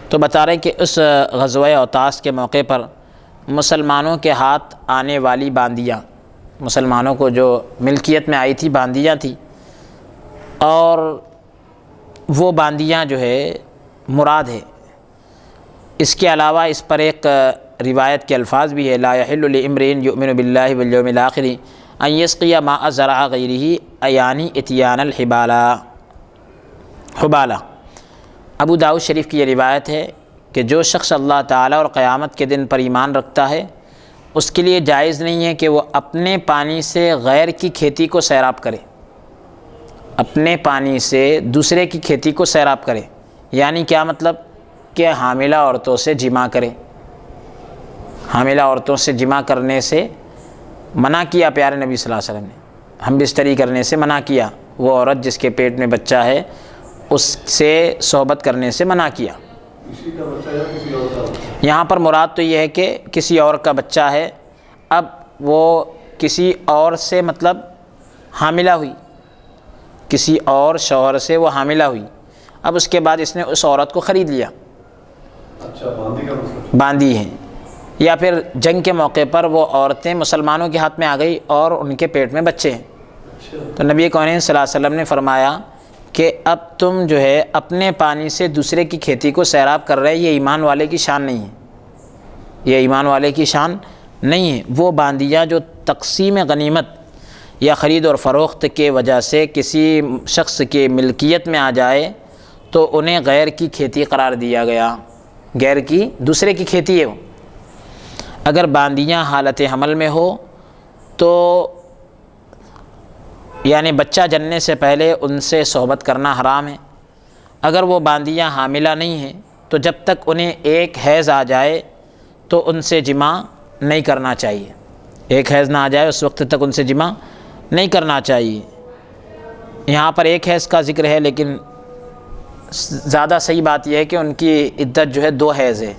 تو بتا رہے ہیں کہ اس غزوہ اوطاس کے موقع پر مسلمانوں کے ہاتھ آنے والی باندیاں، مسلمانوں کو جو ملکیت میں آئی تھی باندیاں تھی، اور وہ باندیاں جو ہے مراد ہے۔ اس کے علاوہ اس پر ایک روایت کے الفاظ بھی ہے، لا يحل لامرئ یؤمن باللہ والیوم الآخر ان یسقی ماء زرع غیرہ ایانی اتیان حبالہ۔ ابو داؤد شریف کی یہ روایت ہے کہ جو شخص اللہ تعالیٰ اور قیامت کے دن پر ایمان رکھتا ہے اس کے لیے جائز نہیں ہے کہ وہ اپنے پانی سے غیر کی کھیتی کو سیراب کرے، اپنے پانی سے دوسرے کی کھیتی کو سیراب کرے، یعنی کیا مطلب کہ حاملہ عورتوں سے جماع کرے۔ حاملہ عورتوں سے جماع کرنے سے منع کیا پیارے نبی صلی اللہ علیہ وسلم نے، ہم بستری کرنے سے منع کیا، وہ عورت جس کے پیٹ میں بچہ ہے اس سے صحبت کرنے سے منع کیا۔ کسی کا بچہ یا کسی اور کا؟ یہاں پر مراد تو یہ ہے کہ کسی اور کا بچہ ہے، اب وہ کسی اور سے مطلب حاملہ ہوئی، کسی اور شوہر سے وہ حاملہ ہوئی، اب اس کے بعد اس نے اس عورت کو خرید لیا، اچھا باندی کا مسئلہ، باندی ہے، یا پھر جنگ کے موقع پر وہ عورتیں مسلمانوں کے ہاتھ میں آ گئی اور ان کے پیٹ میں بچے ہیں، تو نبی کونین صلی اللہ علیہ وسلم نے فرمایا کہ اب تم جو ہے اپنے پانی سے دوسرے کی کھیتی کو سیراب کر رہے، یہ ایمان والے کی شان نہیں ہے، یہ ایمان والے کی شان نہیں ہے۔ وہ باندیاں جو تقسیم غنیمت یا خرید اور فروخت کے وجہ سے کسی شخص کے ملکیت میں آ جائے تو انہیں غیر کی کھیتی قرار دیا گیا، غیر کی دوسرے کی کھیتی ہے وہ۔ اگر باندیاں حالت حمل میں ہو تو یعنی بچہ جننے سے پہلے ان سے صحبت کرنا حرام ہے۔ اگر وہ باندیاں حاملہ نہیں ہیں تو جب تک انہیں ایک حیض آ جائے تو ان سے جماع نہیں کرنا چاہیے، ایک حیض نہ آ جائے اس وقت تک ان سے جماع نہیں کرنا چاہیے۔ یہاں پر ایک حیض کا ذکر ہے، لیکن زیادہ صحیح بات یہ ہے کہ ان کی عدت جو ہے 2 حیض ہے،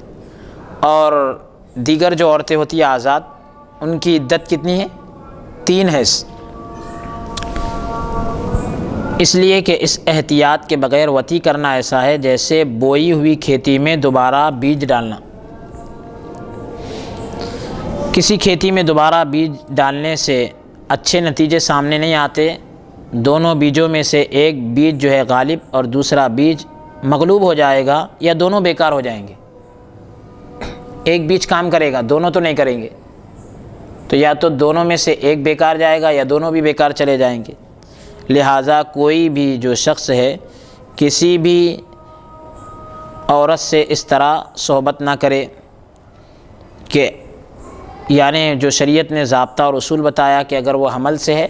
اور دیگر جو عورتیں ہوتی ہیں آزاد ان کی عدت کتنی ہے؟ 3 حیض۔ اس لیے کہ اس احتیاط کے بغیر وطی کرنا ایسا ہے جیسے بوئی ہوئی کھیتی میں دوبارہ بیج ڈالنا۔ کسی کھیتی میں دوبارہ بیج ڈالنے سے اچھے نتیجے سامنے نہیں آتے دونوں بیجوں میں سے ایک بیج جو ہے غالب اور دوسرا بیج مغلوب ہو جائے گا یا دونوں بیکار ہو جائیں گے۔ ایک بیج کام کرے گا، دونوں تو نہیں کریں گے، تو یا تو دونوں میں سے ایک بیکار جائے گا یا دونوں بھی بیکار چلے جائیں گے۔ لہٰذا کوئی بھی جو شخص ہے کسی بھی عورت سے اس طرح صحبت نہ کرے کہ یعنی جو شریعت نے ضابطہ اور اصول بتایا کہ اگر وہ حمل سے ہے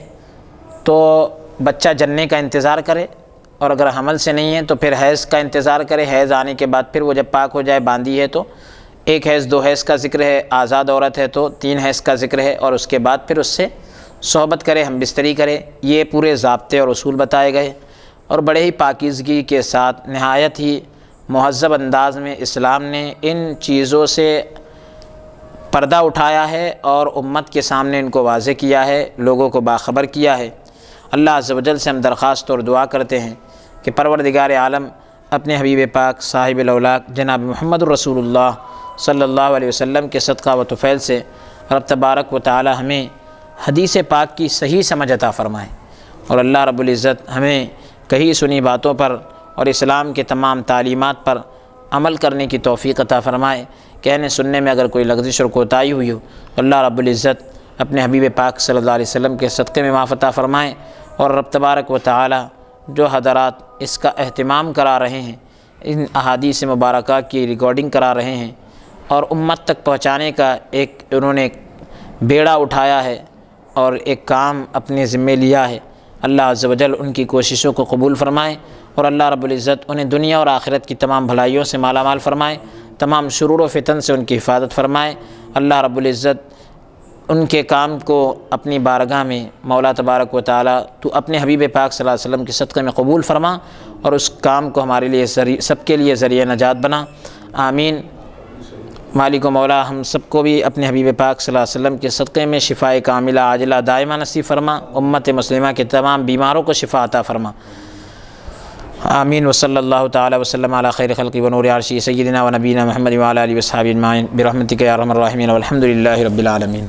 تو بچہ جننے کا انتظار کرے، اور اگر حمل سے نہیں ہے تو پھر حیض کا انتظار کرے، حیض آنے کے بعد پھر وہ جب پاک ہو جائے، باندھی ہے تو ایک حیض 2 حیض کا ذکر ہے، آزاد عورت ہے تو 3 حیض کا ذکر ہے، اور اس کے بعد پھر اس سے صحبت کرے، ہم بستری کرے۔ یہ پورے ضابطے اور اصول بتائے گئے، اور بڑے ہی پاکیزگی کے ساتھ نہایت ہی مہذب انداز میں اسلام نے ان چیزوں سے پردہ اٹھایا ہے اور امت کے سامنے ان کو واضح کیا ہے، لوگوں کو باخبر کیا ہے۔ اللہ عز و جل سے ہم درخواست اور دعا کرتے ہیں کہ پروردگار عالم اپنے حبیب پاک صاحب الاولاق جناب محمد رسول اللہ صلی اللہ علیہ وسلم کے صدقہ و طفیل سے رب تبارک و تعالی ہمیں حدیث پاک کی صحیح سمجھ عطا فرمائے، اور اللہ رب العزت ہمیں کہی سنی باتوں پر اور اسلام کے تمام تعلیمات پر عمل کرنے کی توفیق عطا فرمائے۔ کہنے سننے میں اگر کوئی لغزش اور کوتاہی ہوئی ہو، اللہ رب العزت اپنے حبیب پاک صلی اللہ علیہ وسلم کے صدقے میں معاف عطا فرمائے، اور رب تبارک و تعالی جو حضرات اس کا اہتمام کرا رہے ہیں، ان احادیث مبارکہ کی ریکارڈنگ کرا رہے ہیں اور امت تک پہنچانے کا ایک انہوں نے بیڑا اٹھایا ہے اور ایک کام اپنے ذمے لیا ہے، اللہ عز و جل ان کی کوششوں کو قبول فرمائے، اور اللہ رب العزت انہیں دنیا اور آخرت کی تمام بھلائیوں سے مالا مال فرمائے، تمام شرور و فتن سے ان کی حفاظت فرمائے۔ اللہ رب العزت ان کے کام کو اپنی بارگاہ میں مولا تبارک و تعالی تو اپنے حبیب پاک صلی اللہ علیہ وسلم کے صدقے میں قبول فرما، اور اس کام کو ہمارے لیے سب کے لیے ذریعہ نجات بنا، آمین۔ مالک و مولا ہم سب کو بھی اپنے حبیب پاک صلی اللہ علیہ وسلم کے صدقے میں شفائے کاملہ عاجلہ دائمہ نصیب فرما، امت مسلمہ کے تمام بیماروں کو شفا عطا فرما، آمین۔ وصلی اللہ تعالی وسلم علی خیر خلق و نور عرشی سیدنا و نبینا محمد و علی آلہ و صحبہ اجمعین برحمتک یا ارحم الراحمین والحمد للہ رب العالمین۔